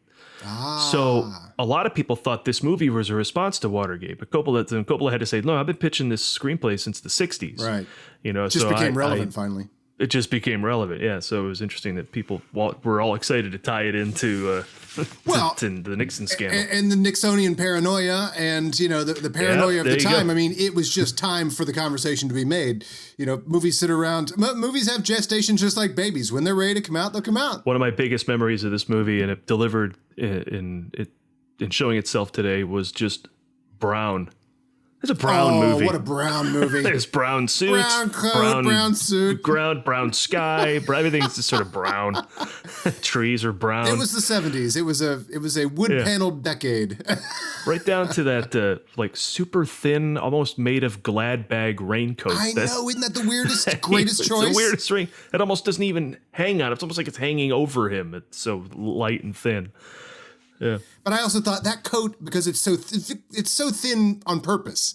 [SPEAKER 1] So a lot of people thought this movie was a response to Watergate, but Coppola had to say, no, I've been pitching this screenplay since the 60s.
[SPEAKER 2] Right. It just became relevant finally.
[SPEAKER 1] It just became relevant, yeah. So it was interesting that people were all excited to tie it into to the Nixon scandal.
[SPEAKER 2] And the Nixonian paranoia and, the paranoia of the time. I mean, it was just time for the conversation to be made. Movies movies have gestation just like babies. When they're ready to come out, they'll come out.
[SPEAKER 1] One of my biggest memories of this movie, and it delivered in showing itself today, was just Brown. It's a Brown movie.
[SPEAKER 2] What a Brown movie.
[SPEAKER 1] There's brown suits,
[SPEAKER 2] brown coat, brown suit,
[SPEAKER 1] ground, brown sky. Everything's just sort of brown. Trees are brown.
[SPEAKER 2] It was the 70s. It was a wood paneled decade.
[SPEAKER 1] Right down to that super thin, almost made of Glad bag raincoat.
[SPEAKER 2] I know, isn't that the weirdest, greatest choice?
[SPEAKER 1] It's the weirdest ring. It almost doesn't even hang on. It's almost like it's hanging over him. It's so light and thin. Yeah. But
[SPEAKER 2] I also thought that coat, because it's so thin on purpose.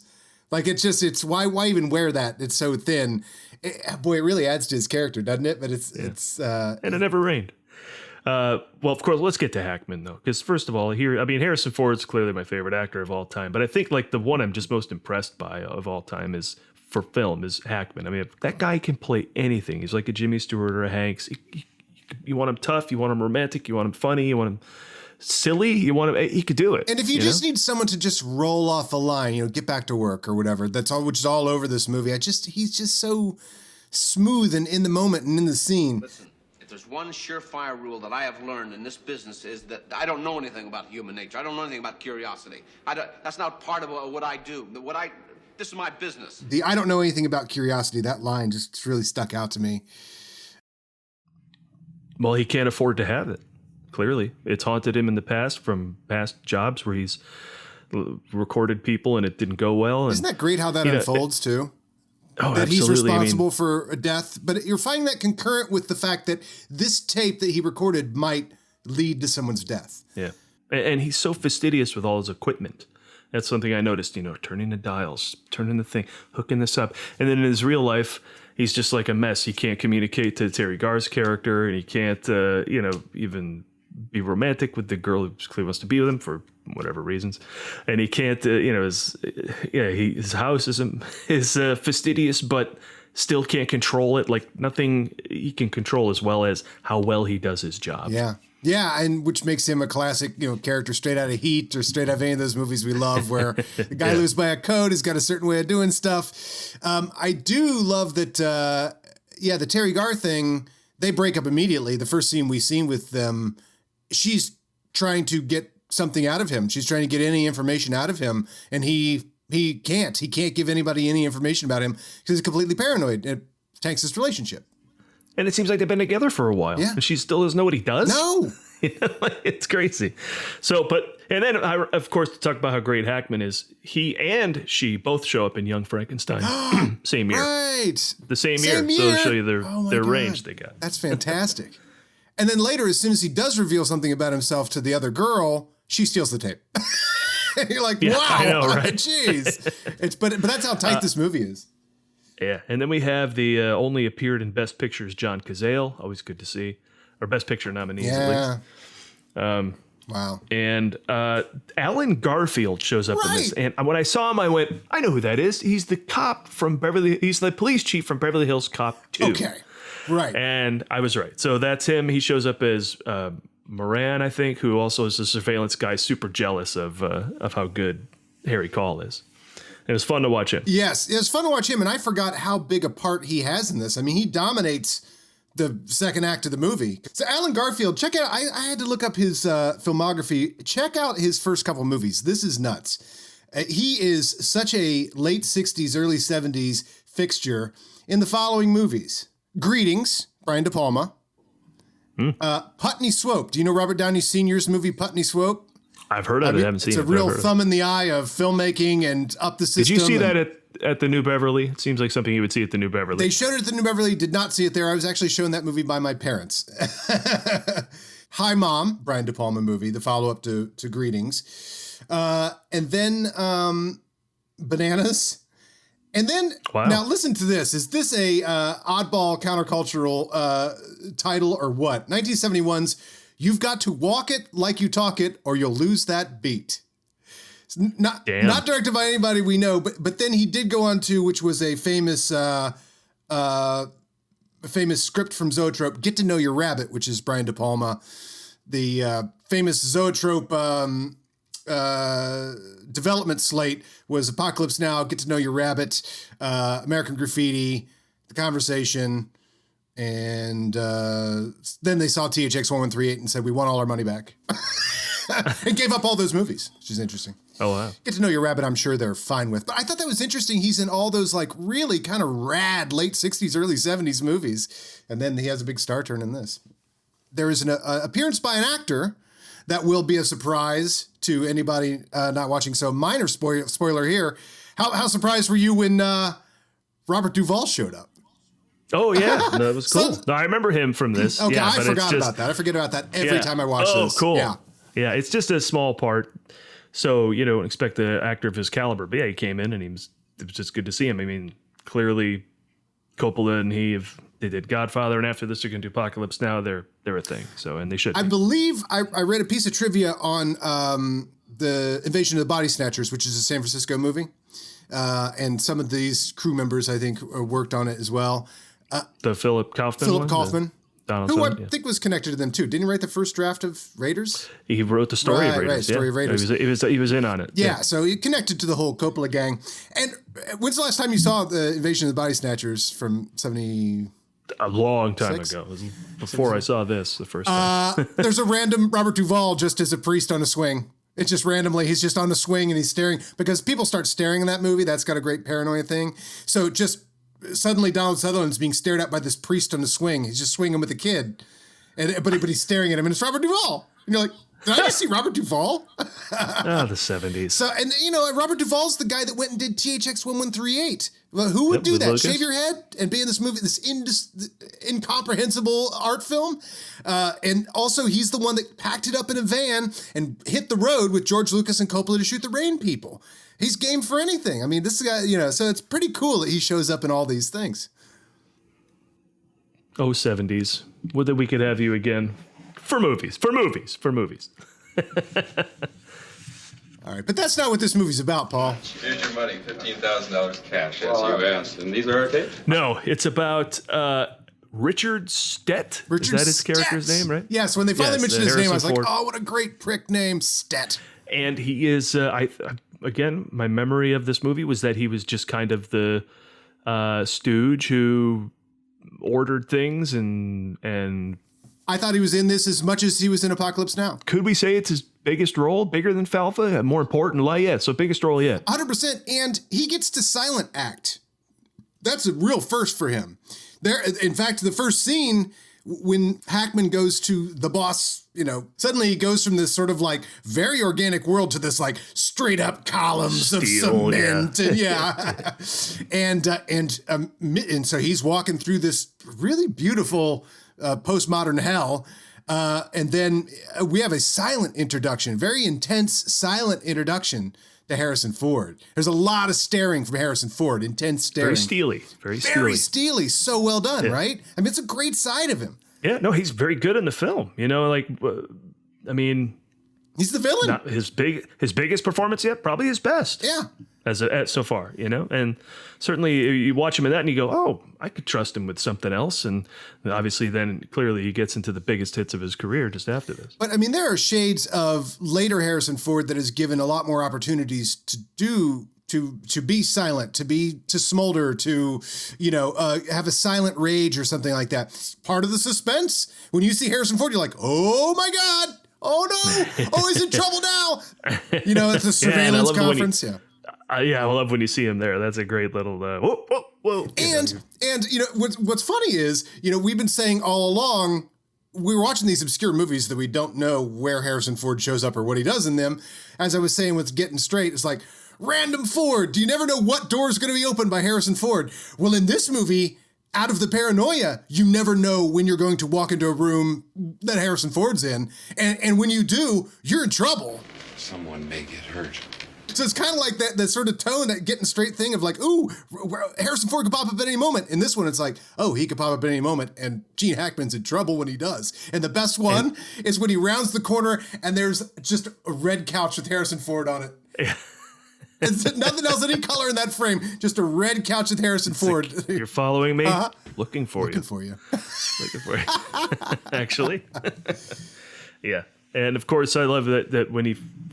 [SPEAKER 2] Like it's why even wear that? It's so thin. It really adds to his character, doesn't it? But it's
[SPEAKER 1] and it never rained. Well, of course, let's get to Hackman though, because first of all, Harrison Ford's clearly my favorite actor of all time. But I think the one I'm just most impressed by of all time is Hackman. I mean, that guy can play anything. He's like a Jimmy Stewart or a Hanks. You want him tough, you want him romantic, you want him funny, you want him silly, he could do it.
[SPEAKER 2] And if you just need someone to just roll off a line, get back to work or whatever, that's all, which is all over this movie. He's just so smooth and in the moment and in the scene.
[SPEAKER 4] Listen, if there's one surefire rule that I have learned in this business is that I don't know anything about human nature. I don't know anything about curiosity. That's not part of what I do. This is my business.
[SPEAKER 2] I don't know anything about curiosity. That line just really stuck out to me.
[SPEAKER 1] Well, he can't afford to have it. Clearly, it's haunted him in the past from past jobs where he's recorded people and it didn't go well.
[SPEAKER 2] Isn't that great how that unfolds too?
[SPEAKER 1] Oh,
[SPEAKER 2] that
[SPEAKER 1] absolutely.
[SPEAKER 2] He's responsible for a death, but you're finding that concurrent with the fact that this tape that he recorded might lead to someone's death.
[SPEAKER 1] Yeah, and he's so fastidious with all his equipment. That's something I noticed. Turning the dials, turning the thing, hooking this up, and then in his real life, he's just like a mess. He can't communicate to Terry Garr's character, and he can't, even be romantic with the girl who clearly wants to be with him for whatever reasons, and he can't. His house is fastidious, but still can't control it. Like nothing he can control as well as how well he does his job.
[SPEAKER 2] Yeah, and which makes him a classic, character straight out of Heat or straight out of any of those movies we love, where the guy lives by a code, has got a certain way of doing stuff. I do love that. The Terry Garr thing. They break up immediately. The first scene we seen with them, she's trying to get something out of him. She's trying to get any information out of him, and he can't. He can't give anybody any information about him because he's completely paranoid. It tanks this relationship.
[SPEAKER 1] And it seems like they've been together for a while. Yeah. And she still doesn't know what he does.
[SPEAKER 2] No.
[SPEAKER 1] It's crazy. And then, of course, to talk about how great Hackman is, he and she both show up in Young Frankenstein. Same year.
[SPEAKER 2] Right.
[SPEAKER 1] The same year. So to show you their range they got.
[SPEAKER 2] That's fantastic. And then later, as soon as he does reveal something about himself to the other girl, she steals the tape. You're like, wow.
[SPEAKER 1] I know, right?
[SPEAKER 2] Jeez. But that's how tight this movie is.
[SPEAKER 1] Yeah, and then we have the only appeared in Best Pictures John Cazale, always good to see, or Best Picture nominees at least.
[SPEAKER 2] Wow.
[SPEAKER 1] And Alan Garfield shows up in this. And when I saw him, I went, I know who that is. He's the cop from he's the police chief from Beverly Hills Cop 2.
[SPEAKER 2] Okay. Right.
[SPEAKER 1] And I was right. So that's him. He shows up as Moran, I think, who also is a surveillance guy, super jealous of how good Harry Caul is. It was fun to watch him.
[SPEAKER 2] Yes, it was fun to watch him, and I forgot how big a part he has in this. I mean, he dominates the second act of the movie. So Alan Garfield, check out, I had to look up his filmography. Check out his first couple movies. This is nuts. He is such a late 60s, early 70s fixture in the following movies. Greetings, Brian De Palma. Putney Swope. Do you know Robert Downey Sr.'s movie Putney Swope?
[SPEAKER 1] I've heard of it. I haven't seen it.
[SPEAKER 2] It's a real thumb in the eye of filmmaking and up the system.
[SPEAKER 1] Did you see that at the New Beverly? It seems like something you would see at the New Beverly.
[SPEAKER 2] They showed it at the New Beverly, did not see it there. I was actually shown that movie by my parents. Hi, Mom, Brian De Palma movie, the follow-up to Greetings. And then Bananas. And then, Now listen to this. Is this a oddball countercultural title or what? 1971's You've Got to Walk It Like You Talk It or You'll Lose That Beat. It's not directed by anybody we know, but then he did go on to, which was a famous script from Zoetrope, Get to Know Your Rabbit, which is Brian De Palma. The famous Zoetrope development slate was Apocalypse Now, Get to Know Your Rabbit, American Graffiti, The Conversation, and then they saw THX 1138 and said, we want all our money back. And gave up all those movies, which is interesting.
[SPEAKER 1] Oh, wow.
[SPEAKER 2] Get to Know Your Rabbit, I'm sure they're fine with. But I thought that was interesting. He's in all those like really kind of rad late 60s, early 70s movies. And then he has a big star turn in this. There is an appearance by an actor that will be a surprise to anybody not watching. So minor spoiler here. How surprised were you when Robert Duvall showed up?
[SPEAKER 1] Oh, yeah. That was cool. No, I remember him from this.
[SPEAKER 2] Okay,
[SPEAKER 1] yeah,
[SPEAKER 2] I forgot about that. I forget about that every time I watch this.
[SPEAKER 1] Oh, cool.
[SPEAKER 2] Yeah.
[SPEAKER 1] Yeah, it's just a small part. So, you don't expect the actor of his caliber. But yeah, he came in and it was just good to see him. I mean, clearly Coppola and they did Godfather, and after this they're going to do Apocalypse Now. They're a thing. So, and they should be.
[SPEAKER 2] I believe I read a piece of trivia on the Invasion of the Body Snatchers, which is a San Francisco movie. And some of these crew members, I think, worked on it as well.
[SPEAKER 1] The Philip Kaufman
[SPEAKER 2] Philip Kaufman. Who I
[SPEAKER 1] yeah.
[SPEAKER 2] think was connected to them too. Didn't he write the first draft of Raiders?
[SPEAKER 1] He wrote the story of Raiders.
[SPEAKER 2] Right, story of Raiders.
[SPEAKER 1] He was in on it.
[SPEAKER 2] Yeah, so he connected to the whole Coppola gang. And when's the last time you saw the Invasion of the Body Snatchers from 70?
[SPEAKER 1] A long time ago. It was before I saw this the first time.
[SPEAKER 2] There's a random Robert Duvall just as a priest on a swing. It's just randomly, he's just on the swing and he's staring. Because people start staring in that movie. That's got a great paranoia thing. So just suddenly Donald Sutherland's being stared at by this priest on the swing. He's just swinging with a kid. But he's staring at him, and it's Robert Duvall. And you're like, did I just see Robert Duvall?
[SPEAKER 1] The 70s.
[SPEAKER 2] So, and Robert Duvall's the guy that went and did THX 1138. Well, who would do that?
[SPEAKER 1] Lucas?
[SPEAKER 2] Shave your head and be in this movie, this incomprehensible art film? And also, he's the one that packed it up in a van and hit the road with George Lucas and Coppola to shoot the Rain People. He's game for anything. I mean, this guy, so it's pretty cool that he shows up in all these things.
[SPEAKER 1] Oh, 70s. Would that we could have you again for movies.
[SPEAKER 2] All right, but that's not what this movie's about, Paul.
[SPEAKER 7] Here's your money, $15,000 cash, as you asked. And these are our tapes?
[SPEAKER 1] No, it's about Richard Stett. Is that his character's name, right?
[SPEAKER 2] Yes, when they finally mentioned his name, I was like, oh, what a great prick name, Stett.
[SPEAKER 1] And he is, again, my memory of this movie was that he was just kind of the stooge who ordered things and
[SPEAKER 2] I thought he was in this as much as he was in Apocalypse Now.
[SPEAKER 1] Could we say it's his biggest role, bigger than Falfa, more important? So biggest role yet.
[SPEAKER 2] 100%, and he gets to silent act. That's a real first for him. In fact, the first scene when Hackman goes to the boss, suddenly he goes from this sort of like very organic world to this like straight up columns of cement.
[SPEAKER 1] Yeah.
[SPEAKER 2] And so he's walking through this really beautiful postmodern hell. And then we have a silent introduction, very intense silent introduction to Harrison Ford. There's a lot of staring from Harrison Ford, intense staring.
[SPEAKER 1] Very
[SPEAKER 2] steely. So well done, right? I mean, it's a great side of him.
[SPEAKER 1] Yeah, no, he's very good in the film.
[SPEAKER 2] He's the villain.
[SPEAKER 1] Not his biggest performance yet, probably his best.
[SPEAKER 2] Yeah.
[SPEAKER 1] As so far, and certainly you watch him in that and you go, oh, I could trust him with something else. And obviously then clearly he gets into the biggest hits of his career just after this.
[SPEAKER 2] But I mean, there are shades of later Harrison Ford that is given a lot more opportunities to be silent, to smolder, to, have a silent rage or something like that. It's part of the suspense. When you see Harrison Ford, you're like, oh my God. Oh no. Oh, he's in trouble now. It's a surveillance conference.
[SPEAKER 1] I love when you see him there. That's a great little whoa.
[SPEAKER 2] And what's funny is, we've been saying all along, we were watching these obscure movies that we don't know where Harrison Ford shows up or what he does in them. As I was saying with Getting Straight, it's like random Ford. Do you never know what door is going to be opened by Harrison Ford? Well, in this movie, out of the paranoia, you never know when you're going to walk into a room that Harrison Ford's in. And when you do, you're in trouble.
[SPEAKER 8] Someone may get hurt.
[SPEAKER 2] So it's kind of like that sort of tone, that Getting Straight thing of like, ooh, Harrison Ford could pop up at any moment. In this one, it's like, oh, he could pop up at any moment, and Gene Hackman's in trouble when he does. And the best one is when he rounds the corner and there's just a red couch with Harrison Ford on it. Yeah. It's nothing else, any color in that frame, just a red couch with Harrison Ford.
[SPEAKER 1] Like, you're following me? Looking for you.
[SPEAKER 2] Looking for you.
[SPEAKER 1] Actually. Yeah. And of course, I love that when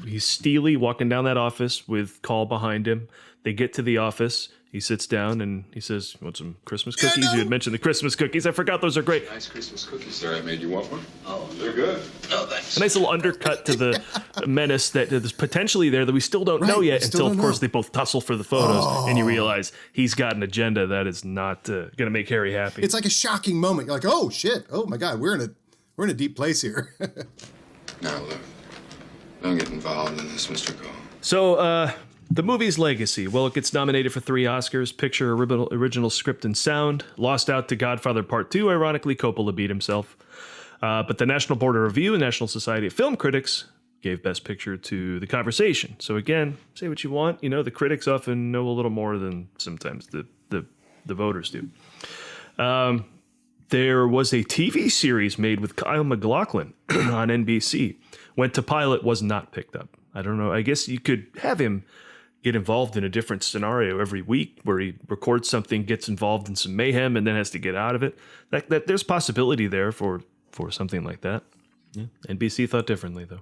[SPEAKER 1] he's steely walking down that office with Call behind him. They get to the office. He sits down and he says, "You want some Christmas cookies?" You had mentioned the Christmas cookies. I forgot those are great.
[SPEAKER 8] Nice Christmas cookies, sir. I made you want one. Oh, they're good. Oh, thanks.
[SPEAKER 1] A nice little undercut to the menace that is potentially there that we still don't know yet until, of course, they both tussle for the photos and you realize he's got an agenda that is not going to make Harry happy.
[SPEAKER 2] It's like a shocking moment. You're like, oh shit! Oh my God, we're in a deep place here.
[SPEAKER 8] Now look, don't get involved in this, Mr. Cole.
[SPEAKER 1] So, the movie's legacy. Well, it gets nominated for 3 Oscars: Picture, Original Script, and Sound. Lost out to Godfather Part 2. Ironically, Coppola beat himself. But the National Board of Review and National Society of Film Critics gave Best Picture to The Conversation. So again, say what you want. The critics often know a little more than sometimes the voters do. There was a TV series made with Kyle MacLachlan on NBC. Went to pilot, was not picked up. I don't know. I guess you could have him get involved in a different scenario every week where he records something, gets involved in some mayhem, and then has to get out of it. That there's possibility there for something like that. Yeah. NBC thought differently, though.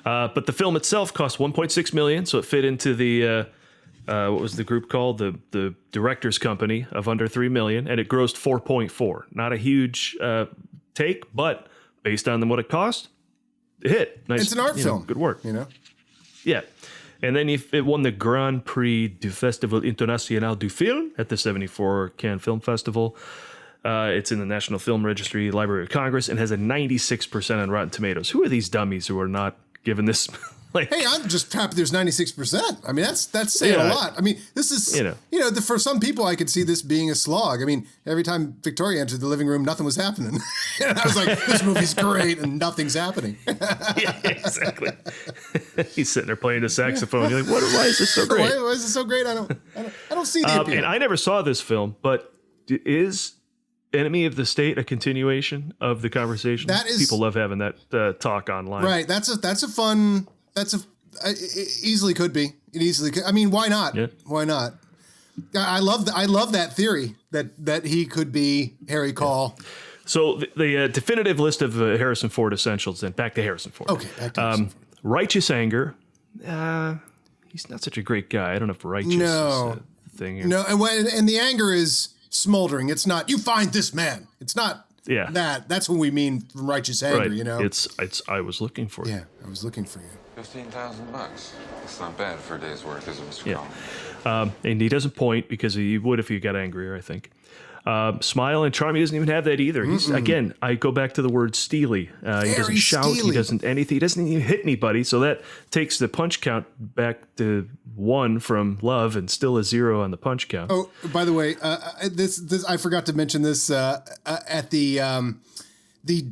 [SPEAKER 1] But the film itself cost $1.6 million, so it fit into the what was the group called? The Directors Company of under $3 million, and it grossed 4.4. Not a huge take, but based on what it cost, it hit. Nice.
[SPEAKER 2] It's an art film.
[SPEAKER 1] Good work. Yeah. And then it won the Grand Prix du Festival International du Film at the 74 Cannes Film Festival. It's in the National Film Registry, Library of Congress, and has a 96% on Rotten Tomatoes. Who are these dummies who are not given this?
[SPEAKER 2] Hey, I'm just happy there's 96%. I mean, that's saying a lot. I mean, this is, for some people, I could see this being a slog. I mean, every time Victoria entered the living room, nothing was happening. And I was like, this movie's great and nothing's happening.
[SPEAKER 1] Yeah, exactly. He's sitting there playing the saxophone. You're like, why is this so great?
[SPEAKER 2] Why is this so great? I don't see the appeal.
[SPEAKER 1] And I never saw this film, but is Enemy of the State a continuation of The Conversation?
[SPEAKER 2] That is,
[SPEAKER 1] people love having that talk online.
[SPEAKER 2] Right. That's a fun. It easily could be. It easily could. I mean, why not?
[SPEAKER 1] Yeah.
[SPEAKER 2] Why not? I love that theory that he could be Harry Call.
[SPEAKER 1] Yeah. So the definitive list of Harrison Ford essentials. Then back to Harrison Ford.
[SPEAKER 2] Okay. Back to Harrison Ford.
[SPEAKER 1] Righteous anger. He's not such a great guy. I don't know if righteous is a thing. Here.
[SPEAKER 2] No, and the anger is smoldering. It's not, you find this man. It's not that. That's what we mean from righteous anger,
[SPEAKER 1] right. It's I was looking for you.
[SPEAKER 2] Yeah, I was looking for you.
[SPEAKER 8] $15,000. That's not bad for a day's work, is it, Mr. Cole?
[SPEAKER 1] And he doesn't point because he would if he got angrier, I think. Smile and charm, he doesn't even have that either. He's, again, I go back to the word steely. He doesn't shout,
[SPEAKER 2] steely.
[SPEAKER 1] He doesn't anything. He doesn't even hit anybody. So that takes the punch count back to 1 from Love and still a 0 on the punch count.
[SPEAKER 2] Oh, by the way, this I forgot to mention this at the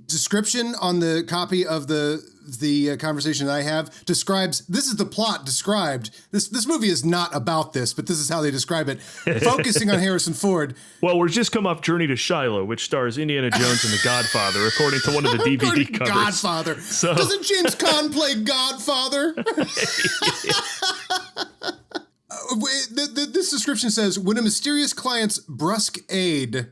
[SPEAKER 2] description on the copy of the the conversation that I have describes, this is the plot described. This movie is not about this, but this is how they describe it. Focusing on Harrison Ford.
[SPEAKER 1] Well, we're just come off Journey to Shiloh, which stars Indiana Jones and the Godfather, according to one of the DVD covers.
[SPEAKER 2] Godfather. So. Doesn't James Caan play Godfather? This description says, when a mysterious client's brusque aide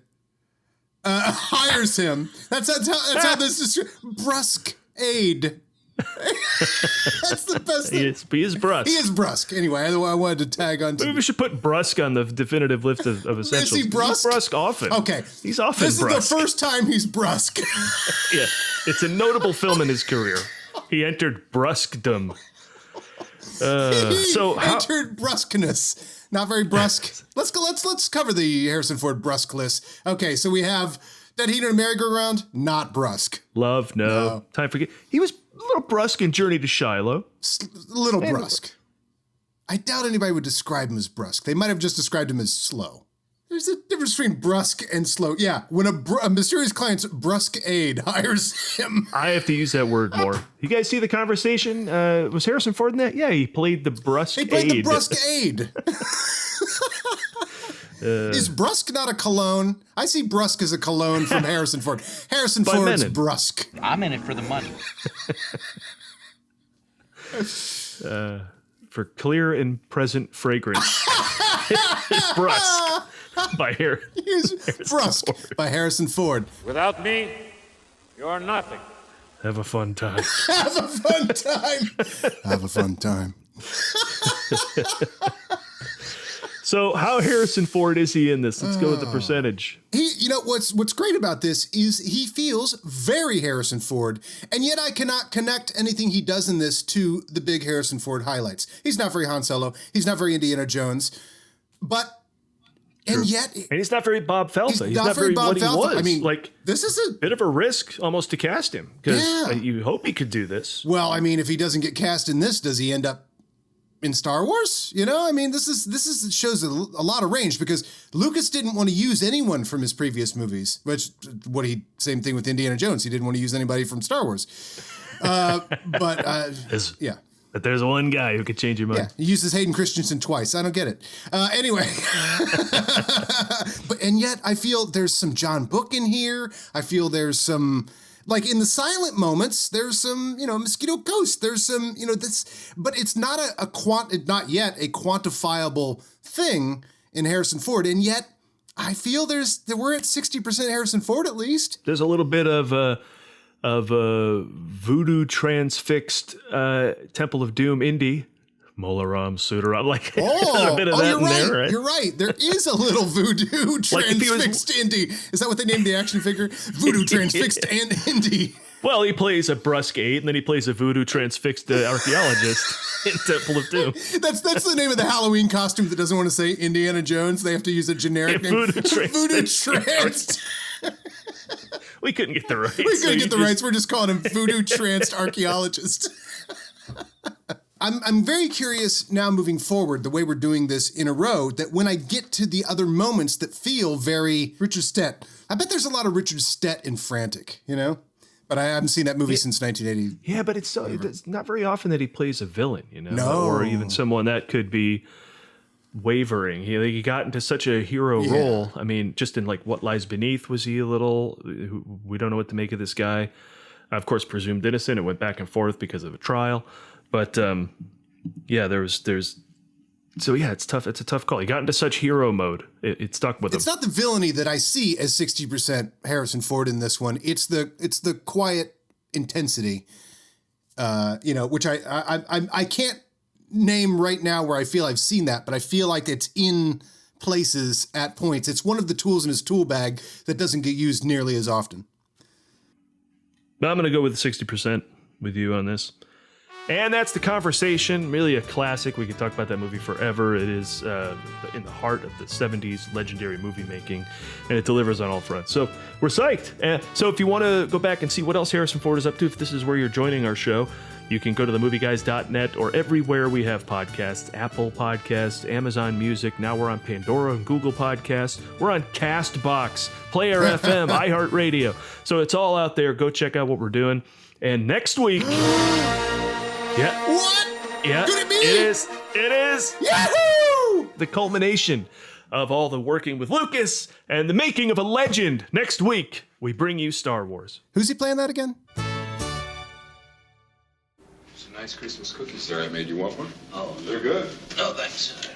[SPEAKER 2] hires him. That's how this is. Brusque aide. That's the best thing.
[SPEAKER 1] He is brusque.
[SPEAKER 2] He is brusque. Anyway, I wanted to tag on to.
[SPEAKER 1] Maybe we should put brusque on the definitive list of essentials.
[SPEAKER 2] Is he brusque?
[SPEAKER 1] He's brusque often.
[SPEAKER 2] Okay.
[SPEAKER 1] He's often brusque.
[SPEAKER 2] This is the first time he's brusque.
[SPEAKER 1] Yeah. It's a notable film in his career. He entered brusquedom.
[SPEAKER 2] Entered brusqueness. Not very brusque. Let's cover the Harrison Ford brusque list. Okay, so we have Dead Heat in a Merry-Go-Round, not brusque.
[SPEAKER 1] Love, no. Time for He was a little brusque in Journey to Shiloh.
[SPEAKER 2] Brusque. I doubt anybody would describe him as brusque. They might have just described him as slow. There's a difference between brusque and slow. Yeah, when a mysterious client's brusque aide hires him.
[SPEAKER 1] I have to use that word more. You guys see the conversation? Was Harrison Ford in that? Yeah, he played the brusque aide.
[SPEAKER 2] He played the brusque aide. Is brusque not a cologne? I see brusque as a cologne from Harrison Ford. Harrison Ford's brusque.
[SPEAKER 6] I'm in it for the money.
[SPEAKER 1] For clear and present fragrance. Brusque. By
[SPEAKER 2] Brusque by Harrison Ford.
[SPEAKER 11] Without me, you're nothing.
[SPEAKER 1] Have a fun time.
[SPEAKER 2] Have a fun time. Have a fun time.
[SPEAKER 1] So how Harrison Ford is he in this? Let's go with the percentage.
[SPEAKER 2] What's great about this is he feels very Harrison Ford, and yet I cannot connect anything he does in this to the big Harrison Ford highlights. He's not very Han Solo. He's not very Indiana Jones, but. And yet,
[SPEAKER 1] and he's not very Bob Felta.
[SPEAKER 2] He's not very Bob
[SPEAKER 1] what
[SPEAKER 2] Felta.
[SPEAKER 1] He was.
[SPEAKER 2] I mean,
[SPEAKER 1] this is a bit of a risk almost to cast him because you hope he could do this.
[SPEAKER 2] Well, I mean, if he doesn't get cast in this, does he end up in Star Wars? I mean, this shows a lot of range because Lucas didn't want to use anyone from his previous movies. Same thing with Indiana Jones. He didn't want to use anybody from Star Wars. Yeah.
[SPEAKER 1] But there's one guy who could change your mind.
[SPEAKER 2] Yeah, he uses Hayden Christensen twice. I don't get it. Anyway. And yet I feel there's some John Book in here. I feel there's some, like in the silent moments, there's some, Mosquito Ghost. There's some, this, but it's not not yet a quantifiable thing in Harrison Ford. And yet I feel we're at 60% Harrison Ford at least.
[SPEAKER 1] There's a little bit of voodoo transfixed Temple of Doom indie. Molaram Sudaram. A bit of that in there, right?
[SPEAKER 2] You're right. There is a little voodoo transfixed indie. Is that what they named the action figure? Voodoo transfixed and indie.
[SPEAKER 1] Well, he plays a brusque aide, and then he plays a voodoo transfixed archaeologist in Temple of Doom.
[SPEAKER 2] That's the name of the Halloween costume that doesn't want to say Indiana Jones. They have to use a generic name. Voodoo trans.
[SPEAKER 1] We couldn't get the rights.
[SPEAKER 2] We're just calling him voodoo tranced archaeologist. I'm very curious now moving forward, the way we're doing this in a row, that when I get to the other moments that feel very Richard Stett, I bet there's a lot of Richard Stett in Frantic, But I haven't seen that movie since 1980.
[SPEAKER 1] Yeah, but it's not very often that he plays a villain,
[SPEAKER 2] No.
[SPEAKER 1] Or even someone that could be wavering. He got into such a hero role. I mean, just in What Lies Beneath was he a little, we don't know what to make of this guy. Of course, presumed innocent. It went back and forth because of a trial. But it's tough. It's a tough call. He got into such hero mode. It stuck with him.
[SPEAKER 2] It's not the villainy that I see as 60% Harrison Ford in this one. It's the quiet intensity, which I can't name right now where I feel I've seen that, but I feel like it's in places at points. It's one of the tools in his tool bag that doesn't get used nearly as often.
[SPEAKER 1] I'm going to go with 60% with you on this. And that's The Conversation, really a classic. We could talk about that movie forever. It is in the heart of the 70s legendary movie making, and it delivers on all fronts. So we're psyched. So if you want to go back and see what else Harrison Ford is up to, if this is where you're joining our show, you can go to themovieguys.net or everywhere we have podcasts, Apple Podcasts, Amazon Music. Now we're on Pandora and Google Podcasts. We're on CastBox, Player FM, iHeartRadio. So it's all out there. Go check out what we're doing. And next week... yeah.
[SPEAKER 2] What?
[SPEAKER 1] Yeah.
[SPEAKER 2] Could it be?
[SPEAKER 1] It is.
[SPEAKER 2] Yahoo!
[SPEAKER 1] The culmination of all the working with Lucas and the making of a legend. Next week, we bring you Star Wars.
[SPEAKER 2] Who's he playing that again?
[SPEAKER 7] Some nice Christmas cookies there I made. You want one?
[SPEAKER 9] Oh,
[SPEAKER 7] They're good.
[SPEAKER 9] no, thanks.